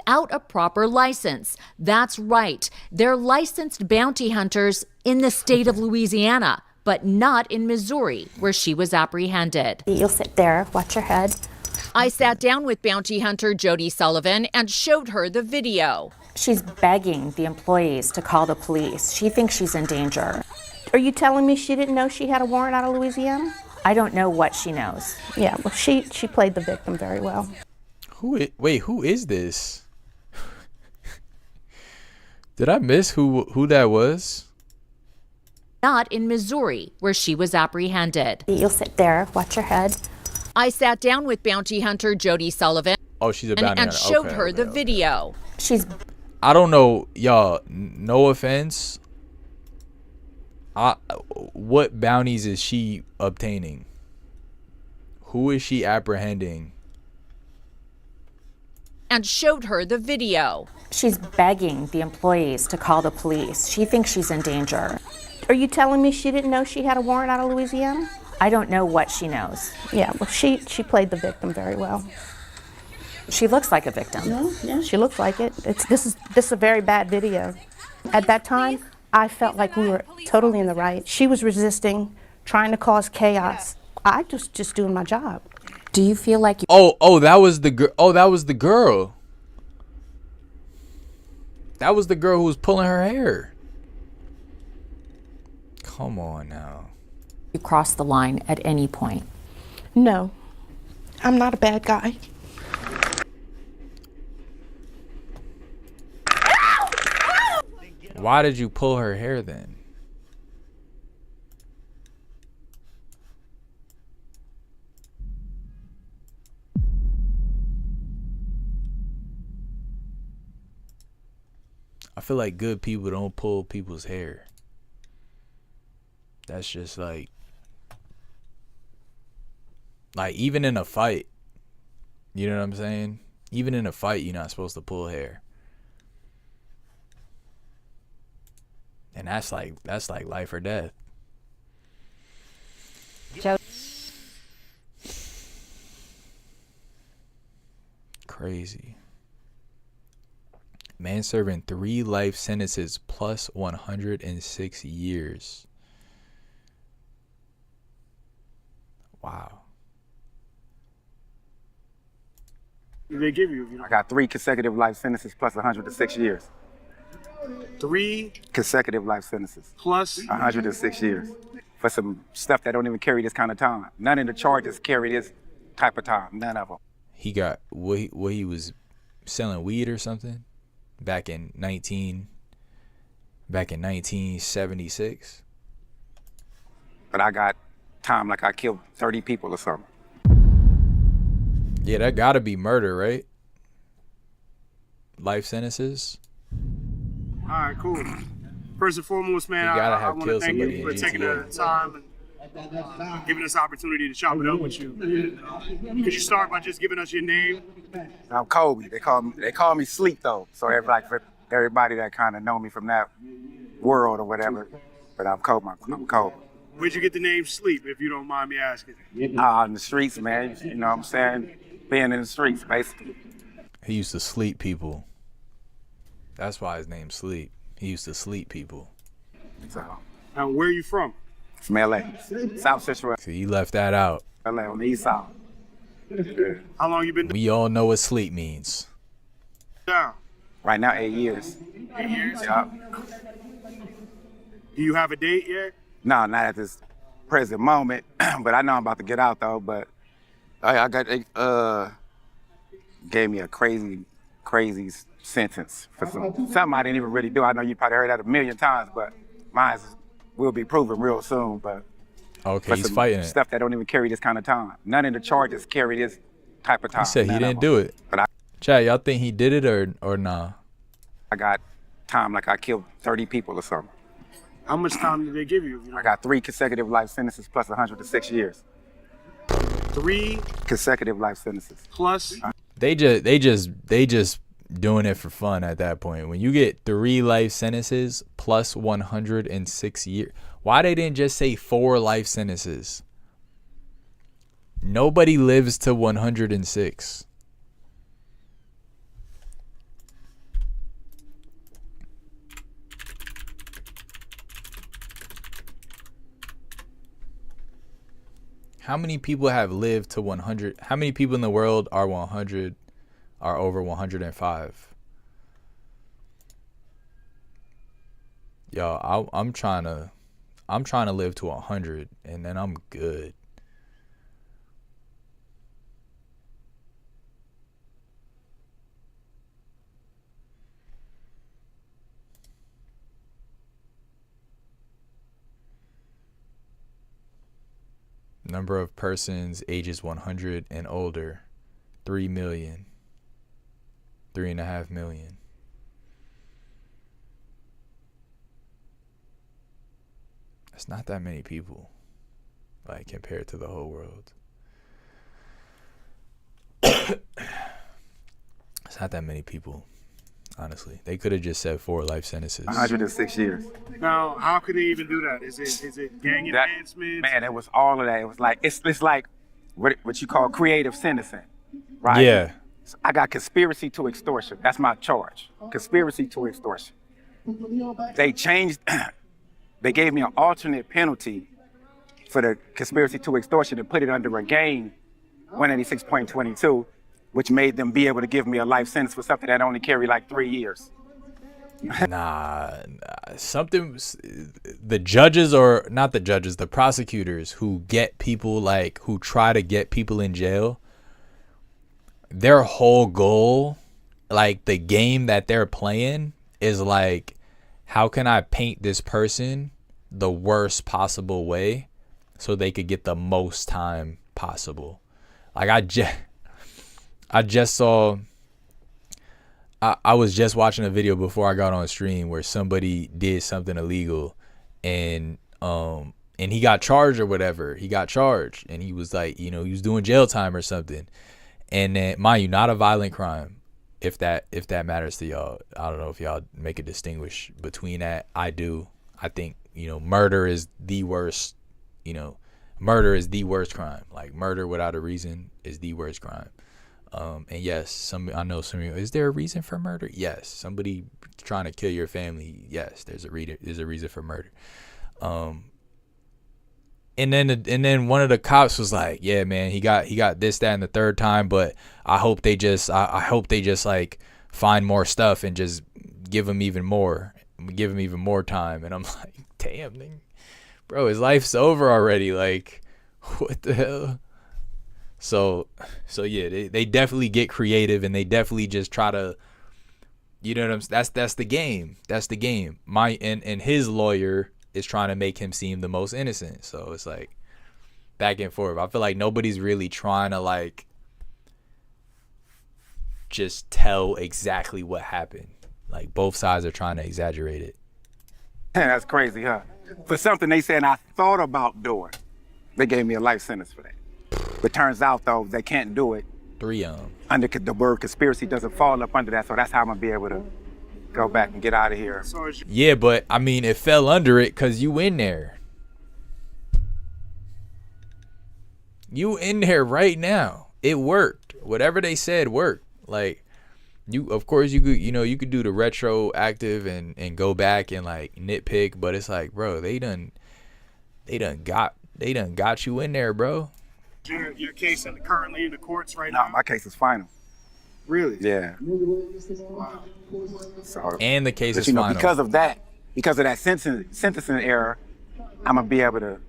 a proper license. That's right, they're licensed bounty hunters in the state of Louisiana, but not in Missouri, where she was apprehended. You'll sit there, watch your head. I sat down with bounty hunter Jody Sullivan and showed her the video. She's begging the employees to call the police. She thinks she's in danger. Are you telling me she didn't know she had a warrant out of Louisiana? I don't know what she knows. Yeah, well, she played the victim very well. Wait, who is this? Did I miss who that was? Not in Missouri, where she was apprehended. You'll sit there, watch your head. I sat down with bounty hunter Jody Sullivan. Oh, she's a bounty and hunter. showed Okay, her the video. I don't know, y'all. No offense. What bounties is she obtaining? Who is she apprehending? And showed her the video. She's begging the employees to call the police. She thinks she's in danger. Are you telling me she didn't know she had a warrant out of Louisiana? I don't know what she knows. Yeah, well, she played the victim very well. She looks like a victim. Yeah, she looks like it. This is a very bad video. At that time, I felt like we were totally in the right. She was resisting, trying to cause chaos. I just doing my job. Do you feel like you? Oh, that was the girl. Oh, that was the girl. That was the girl who was pulling her hair. Come on now. You crossed the line at any point? No, I'm not a bad guy. Why did you pull her hair then? I feel like good people don't pull people's hair. That's just like even in a fight, you know what I'm saying? Even in a fight, you're not supposed to pull hair. And that's like life or death. Crazy. Man serving 3 life sentences plus 106 years. Wow. Did they give you? I got 3 consecutive life sentences plus 106 years. 3 consecutive life sentences plus 106 years for some stuff that don't even carry this kind of time. None of the charges carry this type of time. None of them. He got what he was selling weed or something back in 1976. But I got time like I killed 30 people or something. Yeah, that gotta be murder, right? Life sentences. All right, cool. First and foremost, man, I want to thank you for taking the time and giving us the opportunity to chop it up with you. Could you start by just giving us your name? I'm Kobe. They call me Sleep though. So for everybody that kind of know me from that world or whatever. But I'm Kobe. I'm Kobe. Where'd you get the name Sleep, if you don't mind me asking? In the streets, man. You know what I'm saying? Being in the streets, basically. He used to sleep people. That's why his name's Sleep. He used to sleep people. So. And where are you from? From LA, South Central. See, you left that out. LA on the east side. How long you been? We all know what sleep means. Down. Right now, 8 years. 8 years? Yeah. Do you have a date yet? No, not at this present moment. But I know I'm about to get out though. But I got gave me a crazy sentence for something I didn't even really do. I know you probably heard that a million times, but mine will be proven real soon. But okay, he's fighting it. Stuff that don't even carry this kind of time. None of the charges carry this type of time. He said he didn't do it. But Chad, y'all think he did it or nah? I got time like I killed 30 people or something. How much time did they give you? I got 3 consecutive life sentences plus 106 years. 3 consecutive life sentences plus. They just doing it for fun at that point. When you get 3 life sentences plus 106 years, why they didn't just say 4 life sentences? Nobody lives to 106. How many people have lived to 100? How many people in the world are 100, are over 105? Yo, I'm trying to live to 100 and then I'm good. Number of persons ages 100 and older, 3 million. 3.5 million. That's not that many people, like, compared to the whole world. It's not that many people, honestly. They could have just said 4 life sentences. 106 years. Now, how could they even do that? Is it gang enhancement? Man, it was all of that. It was like it's like what you call creative sentencing, right? Yeah. So I got conspiracy to extortion. That's my charge. Conspiracy to extortion. They changed. They gave me an alternate penalty for the conspiracy to extortion and put it under a gang 186.22, which made them be able to give me a life sentence for something that only carried like 3 years. Something. The judges, or not the judges, the prosecutors who get people, like, who try to get people in jail, their whole goal, like, the game that they're playing is like, how can I paint this person the worst possible way so they could get the most time possible. Like, I just saw, I was just watching a video before I got on stream where somebody did something illegal, and he got charged or whatever. He got charged, and he was like, he was doing jail time or something. And then, mind you, not a violent crime, if that matters to y'all. I don't know if y'all make a distinguish between that. I do. I think, murder is the worst. Murder is the worst crime. Like, murder without a reason is the worst crime. And yes, I know some of you, is there a reason for murder? Yes. Somebody trying to kill your family, yes, there's a reason for murder. And then one of the cops was like, yeah, man, he got this, that, and the third time, but I hope they just like find more stuff and just give him even more time. And I'm like, damn, bro, his life's over already. Like, what the hell? So yeah, they definitely get creative, and they definitely just try to, you know what I'm saying? That's the game. That's the game. And his lawyer is trying to make him seem the most innocent. So it's like back and forth. I feel like nobody's really trying to, like, just tell exactly what happened. Like, both sides are trying to exaggerate it. That's crazy, huh? For something they said I thought about doing, they gave me a life sentence for that. But turns out, though, they can't do it. 3 of them. Under the word conspiracy doesn't fall up under that, so that's how I'm gonna be able to go back and get out of here. Yeah, but I mean, it fell under it because you in there. You in there right now. It worked. Whatever they said worked. Like, of course you could do the retroactive and go back and, like, nitpick, but it's like, bro, they done got you in there, bro. Your case currently in the courts right now? No, my case is final. Really? Yeah. Wow. So, and the case is final. Because of that sentencing error, I'm gonna be able to,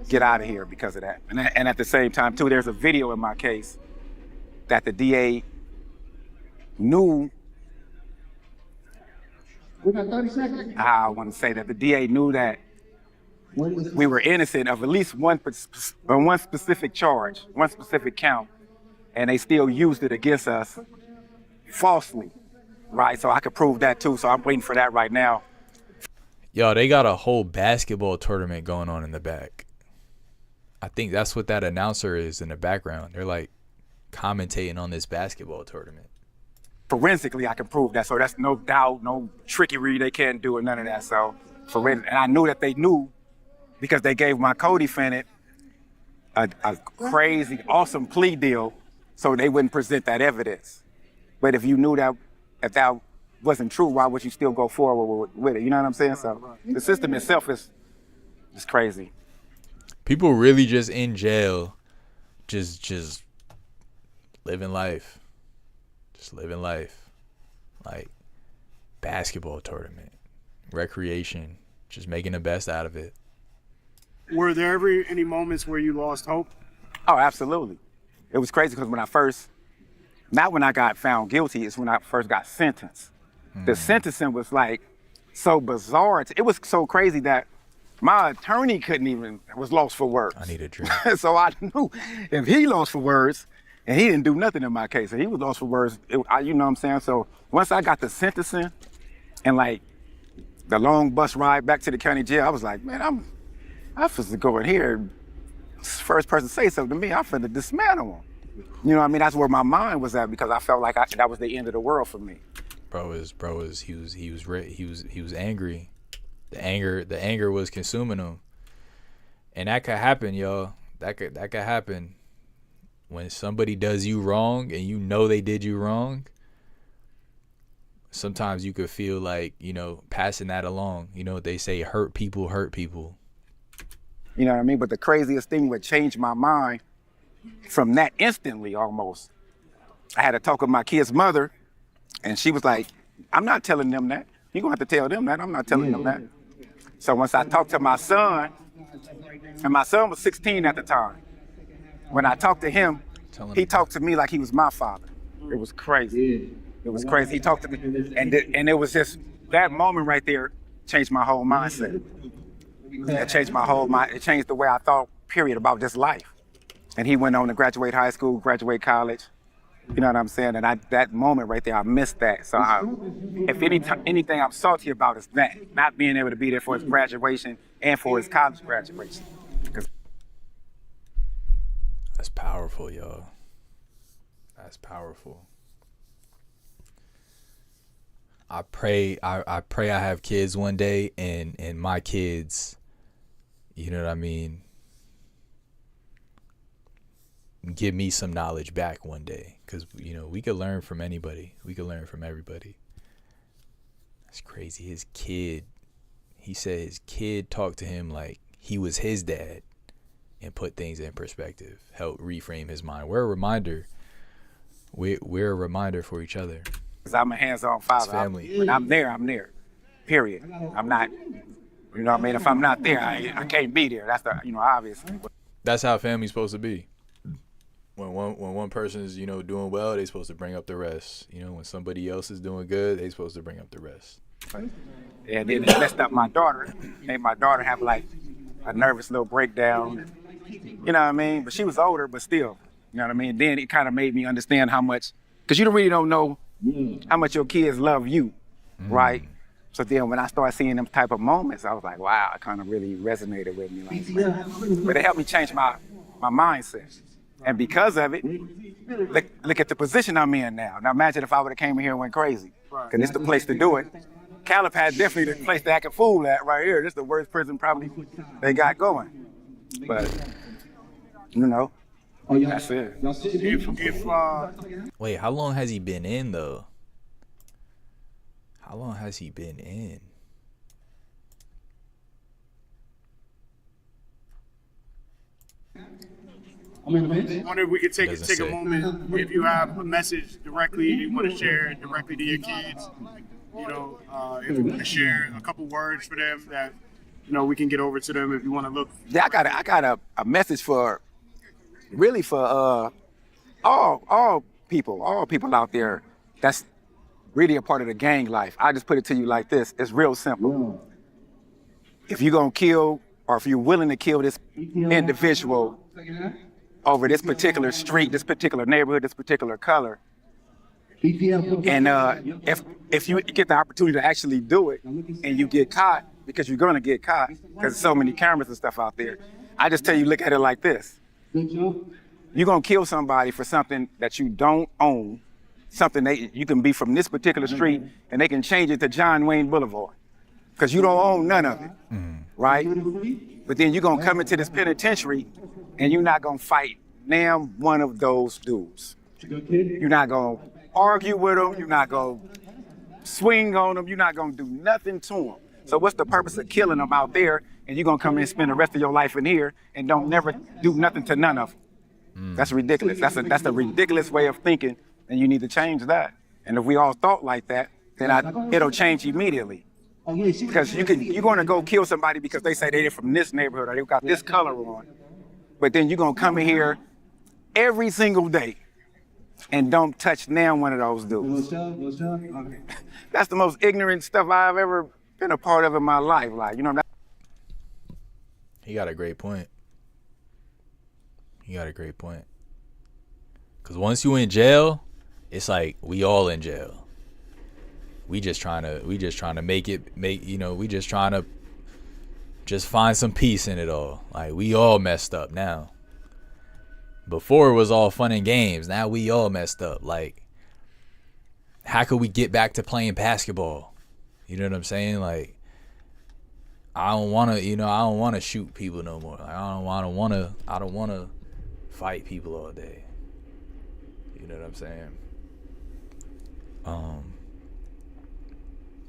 get out of here because of that. And at the same time, too, there's a video in my case that the DA knew. We got 30 seconds. I want to say that the DA knew that we were innocent of at least one specific charge, one specific count, and they still used it against us falsely, right? So I could prove that too, so I'm waiting for that right now. Yo, they got a whole basketball tournament going on in the back. I think that's what that announcer is in the background. They're, like, commentating on this basketball tournament. Forensically, I can prove that, so that's no doubt, no trickery they can't do, and none of that. So, and I knew that they knew because they gave my co-defendant a crazy, awesome plea deal so they wouldn't present that evidence. But if you knew that if that wasn't true, why would you still go forward with it? You know what I'm saying? So the system itself is crazy. People really just in jail, just living life. Just living life. Like, basketball tournament, recreation, just making the best out of it. Were there ever any moments where you lost hope? Oh, absolutely. It was crazy because not when I got found guilty, it's when I first got sentenced. The sentencing was, like, so bizarre. It was so crazy that My attorney was lost for words. I need a drink. So I knew if he lost for words, and he didn't do nothing in my case, and he was lost for words, you know what I'm saying? So once I got the sentencing and like the long bus ride back to the county jail, I was like, man, I'm supposed to go in here. First person to say something to me, I'm finna dismantle him. You know what I mean? That's where my mind was at because I felt like that was the end of the world for me. He was angry. The anger was consuming him. And that could happen, y'all. That could happen. When somebody does you wrong and you know they did you wrong, sometimes you could feel like, passing that along. You know what they say, hurt people hurt people. You know what I mean? But the craziest thing would change my mind from that instantly almost. I had to talk with my kid's mother, and she was like, I'm not telling them that. You're going to have to tell them that. I'm not telling them that. So once I talked to my son, and my son was 16 at the time, when I talked to him, he talked to me like he was my father. It was crazy. It was crazy. He talked to me, and it was just, that moment right there changed my whole mindset. It changed my whole mind. It changed the way I thought, period, about just life. And he went on to graduate high school, graduate college. You know what I'm saying? And that moment right there, I missed that. So if anything I'm salty about is that, not being able to be there for his graduation and for his college graduation. That's powerful, y'all. That's powerful. I pray I have kids one day and my kids, you know what I mean, give me some knowledge back one day. Because, we could learn from anybody. We could learn from everybody. That's crazy. He said his kid talked to him like he was his dad and put things in perspective, help reframe his mind. We're a reminder. We're a reminder for each other. Because I'm a hands-on father. Family. When I'm there, period. I'm not, you know what I mean? If I'm not there, I can't be there. That's obvious. That's how family's supposed to be. When one person is, doing well, they're supposed to bring up the rest. When somebody else is doing good, they're supposed to bring up the rest. And then it messed up my daughter. Made my daughter have like a nervous little breakdown. You know what I mean? But she was older, but still, you know what I mean? Then it kind of made me understand how much, because you really don't know how much your kids love you, right? So then when I started seeing them type of moments, I was like, wow, it kind of really resonated with me. But it helped me change my mindset. And because of it, look at the position I'm in now. Now imagine if I would have came in here and went crazy, because it's the place to do it. Calipad definitely the place to act a fool at right here. This is the worst prison probably they got going. But, that's it. Wait, how long has he been in, though? How long has he been in? I wonder if we could take a moment, if you have a message directly you want to share directly to your kids, if you want to share a couple words for them that, we can get over to them if you want to look. Yeah, I got a message for all people out there that's really a part of the gang life. I just put it to you like this. It's real simple. If you're going to kill, or if you're willing to kill this individual over this particular street, this particular neighborhood, this particular color, and if you get the opportunity to actually do it and you get caught, because you're going to get caught because there's so many cameras and stuff out there, I just tell you, look at it like this. You're going to kill somebody for something that you don't own, something you can be from this particular street and they can change it to John Wayne Boulevard because you don't own none of it, right? But then you're going to come into this penitentiary and you're not going to fight damn one of those dudes. You're not going to argue with them. You're not going to swing on them. You're not going to do nothing to them. So what's the purpose of killing them out there and you're going to come in and spend the rest of your life in here and don't never do nothing to none of them? That's ridiculous. That's a ridiculous way of thinking, and you need to change that. And if we all thought like that, then it'll change immediately. Because you're going to go kill somebody because they say they're from this neighborhood or they got this color on, but then you're going to come in here every single day and don't touch now one of those dudes. That's the most ignorant stuff I've ever been a part of in my life. He got a great point. Cause once you in jail, it's like we all in jail. We just trying to we just trying to just find some peace in it all. Like we all messed up now. Before it was all fun and games. Now we all messed up. Like, how could we get back to playing basketball? You know what I'm saying? Like, I don't want to shoot people no more. Like, I don't want to fight people all day. You know what I'm saying?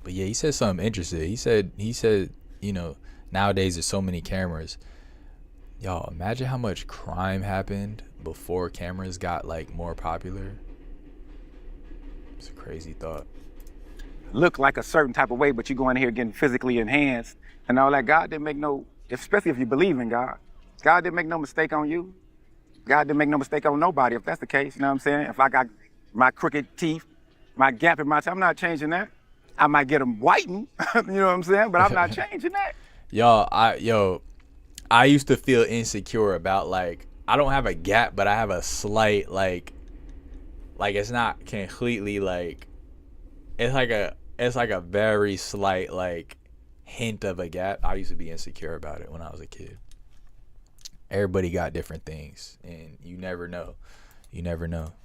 But yeah, he said something interesting. He said, nowadays there's so many cameras. Y'all, imagine how much crime happened before cameras got like more popular. It's a crazy thought. Look like a certain type of way, but you go in here getting physically enhanced and all that. God didn't make especially if you believe in God, God didn't make no mistake on you. God didn't make no mistake on nobody, if that's the case. You know what I'm saying? If I got my crooked teeth, my gap in my teeth, I'm not changing that. I might get them whitened, you know what I'm saying? But I'm not changing that. I used to feel insecure about, like, I don't have a gap, but I have a slight, like it's not completely, like, it's like a very slight, like, hint of a gap. I used to be insecure about it when I was a kid. Everybody got different things, and you never know.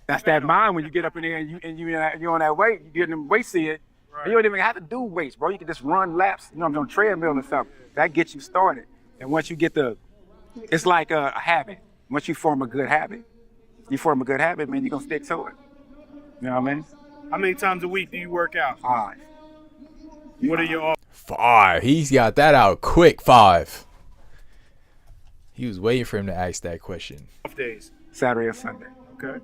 That's that mind when you get up in there and you're on that weight, you get them weights in. Right. You don't even have to do weights, bro. You can just run laps, on a treadmill or something. That gets you started. And once you get it's like a habit. Once you form a good habit, man, you're gonna stick to it. You know what I mean? How many times a week do you work out? 5. What are your 5? He's got that out quick. 5. He was waiting for him to ask that question. off days? Saturday or Sunday. Okay.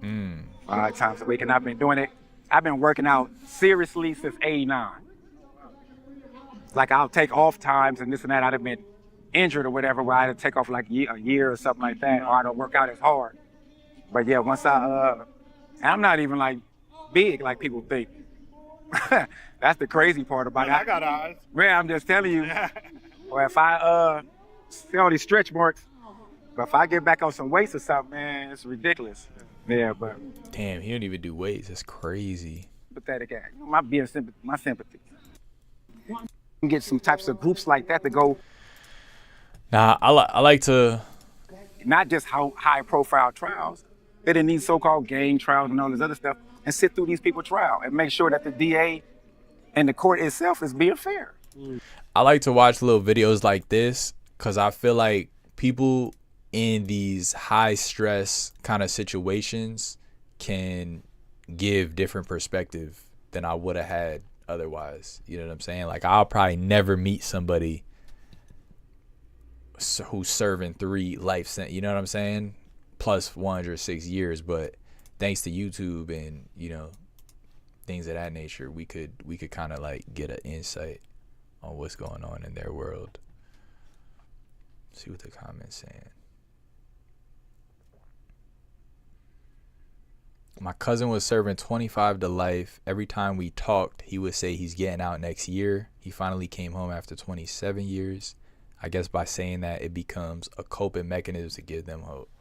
5 times a week, and I've been doing it. I've been working out seriously since '89. Like, I'll take off times and this and that. I'd have been injured or whatever, where I had to take off like a year or something like that, or I don't work out as hard. But yeah, once and I'm not even like big like people think. That's the crazy part about it. I got eyes. Man, I'm just telling you. Or if I see all these stretch marks, but if I get back on some weights or something, man, it's ridiculous. Yeah, but damn, he don't even do weights. That's crazy. Pathetic act. My sympathy. Get some types of groups like that to go. Nah, I like to. Not just high profile trials. They didn't need so-called gang trials and all this other stuff, and sit through these people's trial and make sure that the DA and the court itself is being fair. I like to watch little videos like this because I feel like people in these high stress kind of situations can give different perspective than I would have had otherwise. You know what I'm saying? Like, I'll probably never meet somebody who's serving 3 life sentences, you know what I'm saying? Plus 106 years, but thanks to YouTube and, things of that nature, we could kind of like get an insight on what's going on in their world. See what the comments saying. My cousin was serving 25 to life. Every time we talked, he would say he's getting out next year. He finally came home after 27 years. I guess by saying that, it becomes a coping mechanism to give them hope.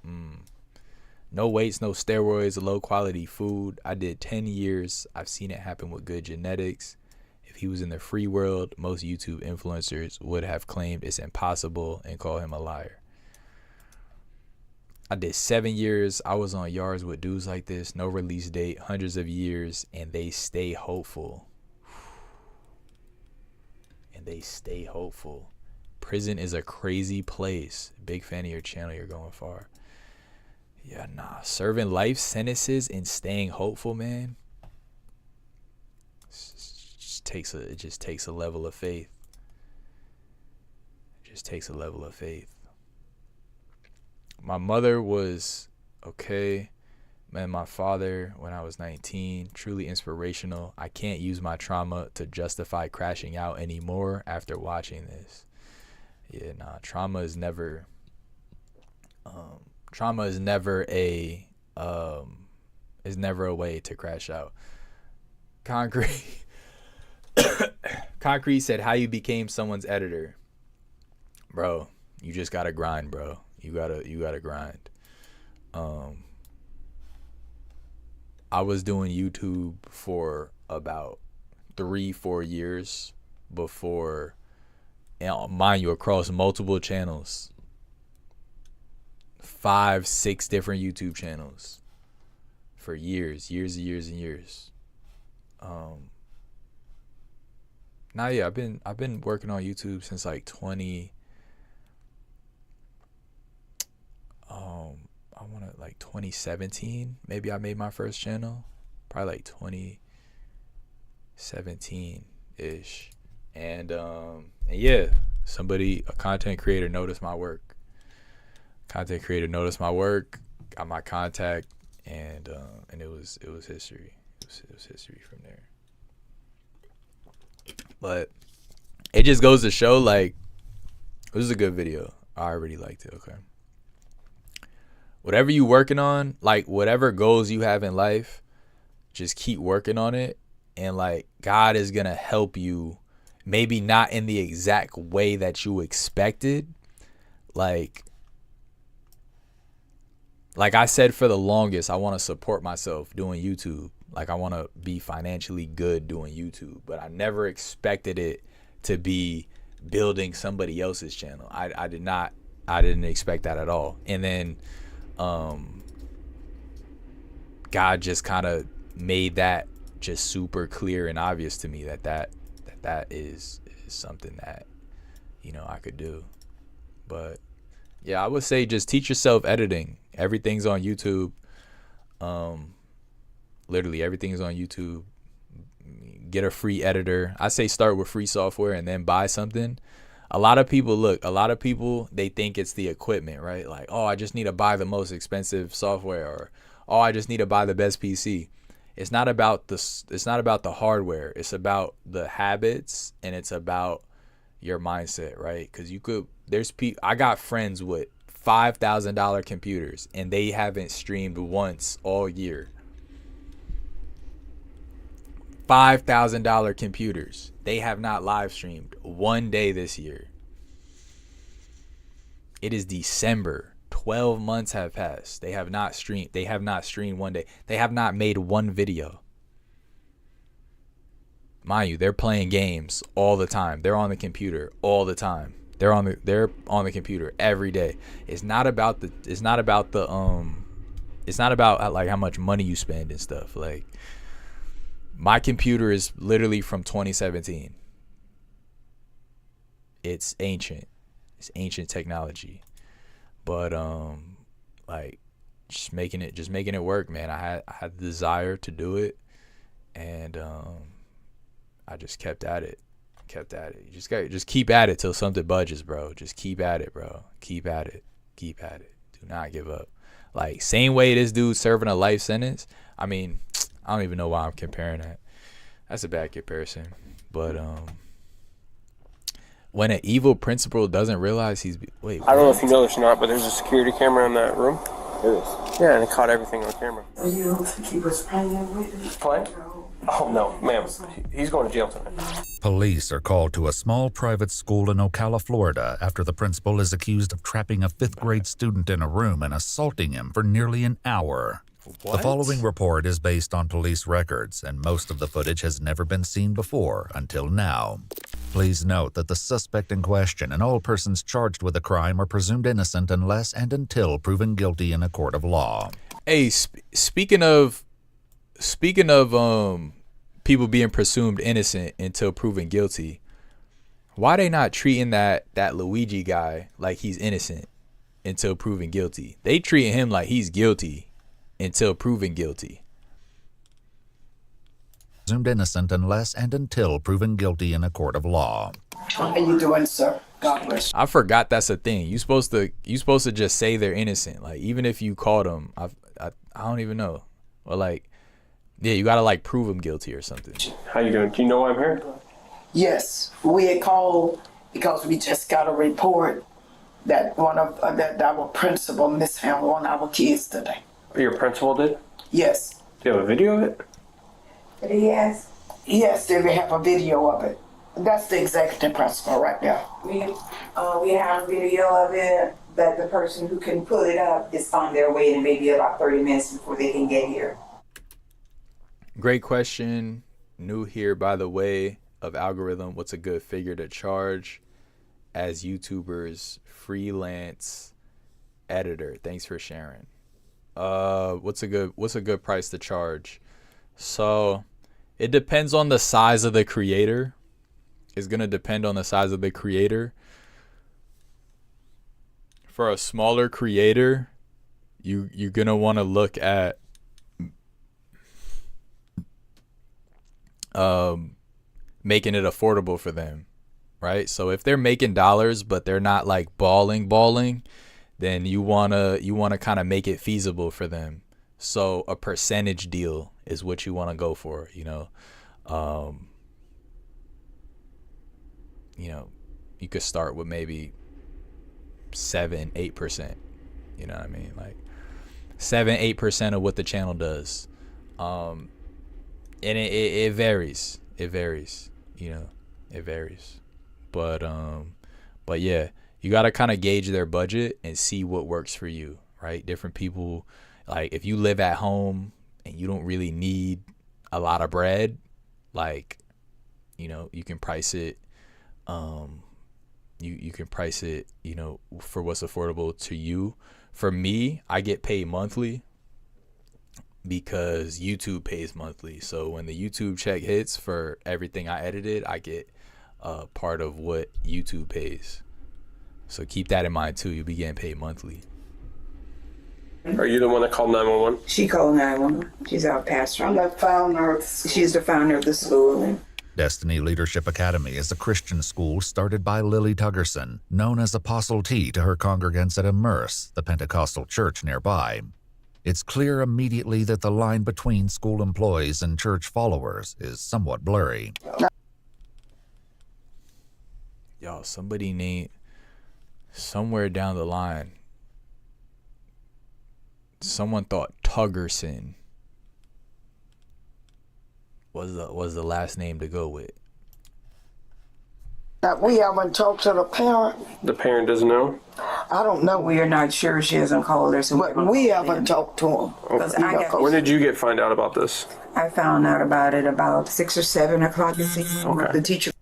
No weights, no steroids, low quality food. I did 10 years. I've seen it happen with good genetics. If he was in the free world, most YouTube influencers would have claimed it's impossible and call him a liar. I did 7 years. I was on yards with dudes like this. No release date, hundreds of years, and they stay hopeful. Prison is a crazy place. Big fan of your channel. You're going far. Yeah, nah. Serving life sentences and staying hopeful, man. It just takes a level of faith. My mother was okay. Met my father when I was 19. Truly inspirational. I can't use my trauma to justify crashing out anymore after watching this. Yeah, nah. Trauma is never a way to crash out. Concrete said, how you became someone's editor. Bro, You just gotta grind, bro. You gotta grind. I was doing YouTube for about 3-4 years before, mind you, across multiple channels, 5-6 different YouTube channels for years. Now, yeah, I've been working on YouTube since like 2017. Maybe I made my first channel, probably like 2017 ish, and yeah, a content creator noticed my work. Got my contact, and it was history. It was history from there. But it just goes to show, like, this is a good video. I already liked it. Okay. Whatever you working on, like whatever goals you have in life, just keep working on it. And like God is going to help you, maybe not in the exact way that you expected. Like I said, for the longest, I want to support myself doing YouTube. Like I want to be financially good doing YouTube, but I never expected it to be building somebody else's channel. I didn't expect that at all. And then God just kind of made that just super clear and obvious to me that is something that, you know, I could do. But yeah, I would say just teach yourself editing. Everything's on YouTube. Literally everything's on YouTube. Get a free editor. I say start with free software and then buy something. A lot of people, they think it's the equipment, right? Like, oh, I just need to buy the most expensive software, or oh, I just need to buy the best PC. It's not about the hardware. It's about the habits, and it's about your mindset, right? Because I got friends with $5,000 computers and they haven't streamed once all year. $5,000 computers. They have not live streamed one day this year. It is December. 12 months have passed. They have not streamed one day. They have not made one video. Mind you, they're playing games all the time. They're on the computer all the time. They're on the computer every day. It's not about like how much money you spend and stuff. Like, my computer is literally from 2017. It's ancient. It's ancient technology. But like just making it work, man. I had the desire to do it, and I just kept at it. You just keep at it till something budges, bro. Just keep at it, bro. Keep at it. Do not give up. Like, same way this dude serving a life sentence. I mean, I don't even know why I'm comparing that. That's a bad comparison. But when an evil principal doesn't realize I don't know if you know this or not, but there's a security camera in that room. There is. Yeah, and it caught everything on camera. Are you able to keep us playing with it? Playing? Oh, no, ma'am. He's going to jail tonight. Police are called to a small private school in Ocala, Florida, after the principal is accused of trapping a 5th grade student in a room and assaulting him for nearly an hour. What? The following report is based on police records, and most of the footage has never been seen before until now. Please note that the suspect in question and all persons charged with the crime are presumed innocent unless and until proven guilty in a court of law. Hey, speaking of people being presumed innocent until proven guilty, why they not treating that Luigi guy like he's innocent until proven guilty? They treating him like he's guilty until proven guilty. Presumed innocent unless and until proven guilty in a court of law. How are you doing, sir? God bless you. I forgot that's a thing. You supposed to just say they're innocent. Like, even if you caught them, I don't even know. Or like, yeah, you gotta like prove them guilty or something. How you doing? Do you know why I'm here? Yes, we had called because we just got a report that that our principal mishandled one of our kids today. Your principal did? Yes. Do you have a video of it? Yes, they have a video of it. That's the executive principal right there. We have video of it, but the person who can pull it up is on their way in maybe about 30 minutes before they can get here. Great question. New here, by the way, of algorithm. What's a good figure to charge as YouTubers, freelance editor? Thanks for sharing. What's a good price to charge? So it depends on the size of the creator. It's gonna depend on the size of the creator. For a smaller creator, you're gonna want to look at making it affordable for them, right? So if they're making dollars but they're not like balling, then you wanna kind of make it feasible for them. So a percentage deal is what you want to go for, you know. You could start with maybe 7-8%. You know what I mean? Like 7-8% of what the channel does. And it varies. It varies. You know, it varies. But yeah, you gotta kind of gauge their budget and see what works for you, right? Different people, like if you live at home and you don't really need a lot of bread, like, you know, you can price it. You can price it, you know, for what's affordable to you. For me, I get paid monthly because YouTube pays monthly. So when the YouTube check hits for everything I edited, I get part of what YouTube pays. So keep that in mind too. You'll be getting paid monthly. Are you the one that called 911? She called 911. She's our pastor. I'm the founder. She's the founder of the school. Destiny Leadership Academy is a Christian school started by Lily Tuggerson, known as Apostle T to her congregants at Immerse, the Pentecostal church nearby. It's clear immediately that the line between school employees and church followers is somewhat blurry. Y'all, somebody need somewhere down the line. Someone thought Tuggerson was the last name to go with. We haven't talked to the parent. The parent doesn't know? I don't know. We are not sure. She hasn't called her. So but we haven't talked to him. Okay. When did you find out about this? I found out about it about 6 or 7 o'clock this evening. Okay. The teacher.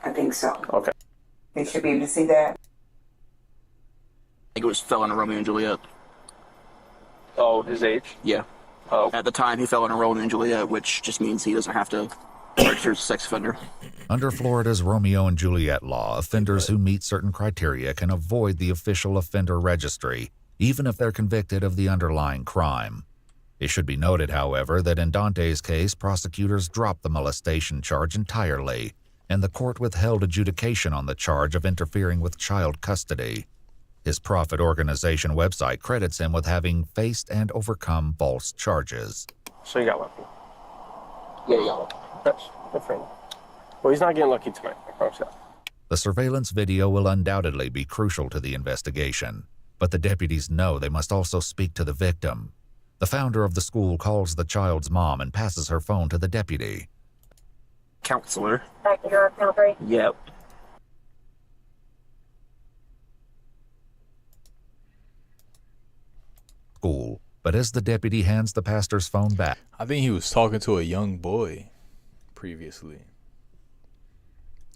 I think so. Okay. They should be able to see that. I think it was fell into Romeo and Juliet. Oh, his age? Yeah. Oh. At the time, he fell into Romeo and Juliet, which just means he doesn't have to register as a sex offender. Under Florida's Romeo and Juliet law, offenders who meet certain criteria can avoid the official offender registry, even if they're convicted of the underlying crime. It should be noted, however, that in Dante's case, prosecutors dropped the molestation charge entirely, and the court withheld adjudication on the charge of interfering with child custody. His profit organization website credits him with having faced and overcome false charges. So you got lucky? Yeah, you got lucky. Good for him. Well, he's not getting lucky tonight, I promise you. The surveillance video will undoubtedly be crucial to the investigation, but the deputies know they must also speak to the victim. The founder of the school calls the child's mom and passes her phone to the deputy. Counselor. You're a counselor? Yep. School, but as the deputy hands the pastor's phone back, I think he was talking to a young boy previously.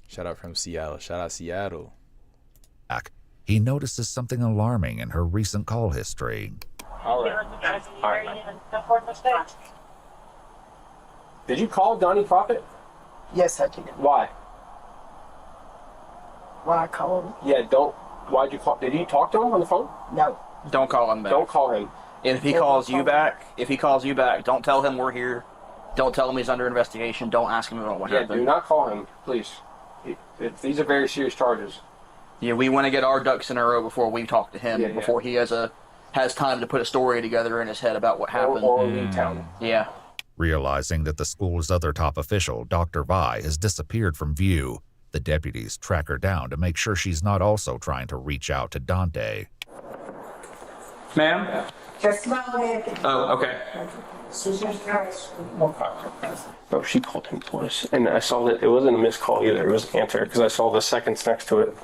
Shout out from Seattle. Shout out Seattle. He notices something alarming in her recent call history. All right. Did you call Donnie Prophet? Yes, I did. Why? Why I called him? Yeah, why'd you call? Did you talk to him on the phone? No. Don't call him back. Don't call him. And if he calls you back, don't tell him we're here. Don't tell him he's under investigation. Don't ask him about what happened. Yeah, do not call him, please. These are very serious charges. Yeah, we want to get our ducks in a row before we talk to him, before he has time to put a story together in his head about what happened. Or leave town. Yeah. Realizing that the school's other top official, Dr. Vi, has disappeared from view, the deputies track her down to make sure she's not also trying to reach out to Dante. Ma'am? Just a moment. Oh, okay. Oh, she called him twice, and I saw that it wasn't a missed call either. It was an answer because I saw the seconds next to it.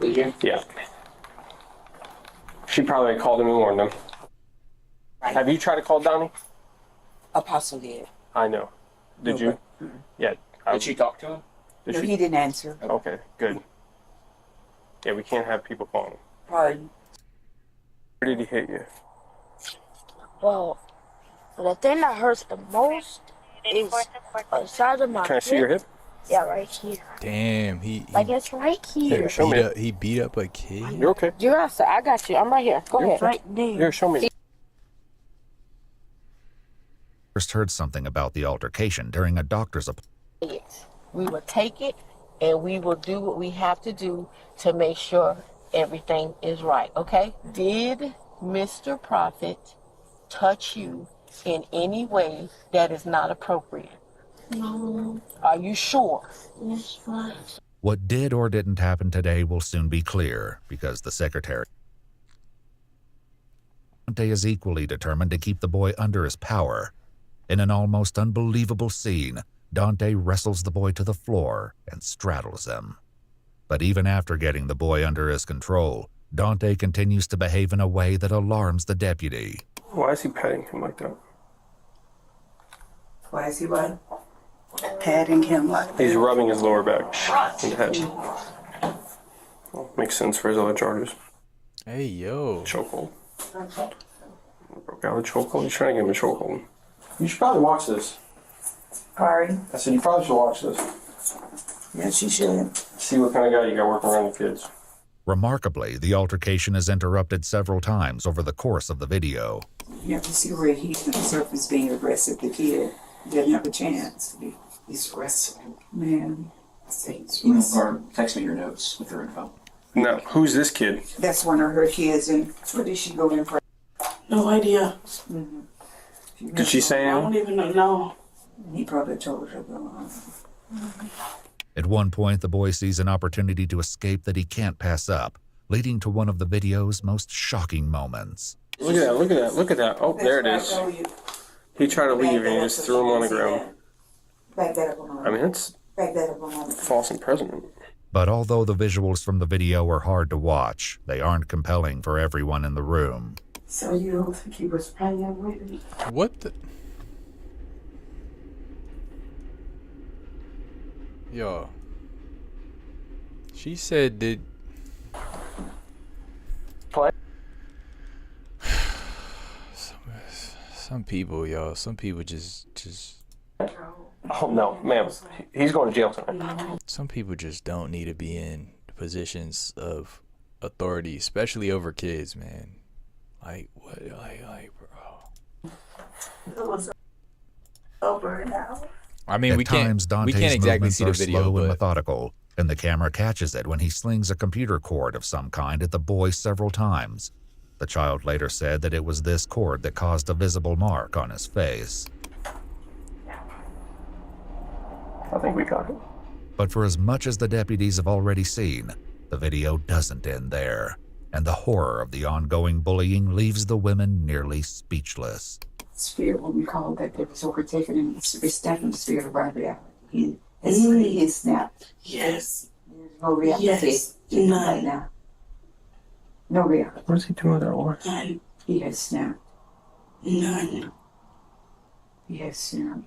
Did you? Yeah. She probably called him and warned him. Right. Have you tried to call Donnie? Apostle did. I know. Did you? Yeah. Did she talk to him? No, he didn't answer. Okay, good. Yeah, we can't have people calling him. Pardon? Where did he hit you? Well, the thing that hurts the most is inside of my Can I see your hip? Yeah, right here. Damn, he Like it's right here. he beat up a kid. You're okay. You got I got you. I'm right here. Go ahead. Right there. Here, show me. First heard something about the altercation during a doctor's appointment. Yes. We will take it and we will do what we have to do to make sure everything is right, okay? Did Mr. Prophet touch you in any way that is not appropriate? No. Are you sure? Yes, fine. What did or didn't happen today will soon be clear because the secretary Dante is equally determined to keep the boy under his power. In an almost unbelievable scene, Dante wrestles the boy to the floor and straddles him. But even after getting the boy under his control, Dante continues to behave in a way that alarms the deputy. Why is he patting him like that? Why is he what? Patting him like He's rubbing his lower back and head. Well, makes sense for his other charges. Hey, yo. Chokehold. Broke out of the chokehold. He's trying to get him a chokehold. You should probably watch this. Pardon? I said you probably should watch this. Yes, you should. See what kind of guy you got working around the kids. Remarkably, the altercation is interrupted several times over the course of the video. You have to see where he's himself is being aggressive. The kid didn't have a chance to be. He's aggressive. Man. Or text me your notes with your info. No, who's this kid? That's one of her kids, and what did she go in for? No idea. Did she say I anything? don't even know. He probably told her to go on. At one point, the boy sees an opportunity to escape that he can't pass up, leading to one of the video's most shocking moments. Look at that, look at that, look at that. Oh, there it is. He tried to leave and he just threw him on the ground. Back that up a moment. I mean, it's Back that up a moment. false imprisonment. But although the visuals from the video are hard to watch, they aren't compelling for everyone in the room. So you don't think he was playing with me? What the? Yo. She said did play? Some people, yo, some people just Oh no, ma'am. He's going to jail tonight. some people just don't need to be in positions of authority, especially over kids, man. Like what like bro. It was over an hour. I mean, At we can't times, Dante's exactly movements see the are video, slow and but methodical, and the camera catches it when he slings a computer cord of some kind at the boy several times. The child later said that it was this cord that caused a visible mark on his face. I think we got it. But for as much as the deputies have already seen, the video doesn't end there, and the horror of the ongoing bullying leaves the women nearly speechless. Spirit, when we call that, there was overtaken and it's definitely the spirit of reality. He snapped. Yes. There's no reality. Yes. Right now. No reality. What is he doing with that watch? None. He has snapped. None. He has snapped.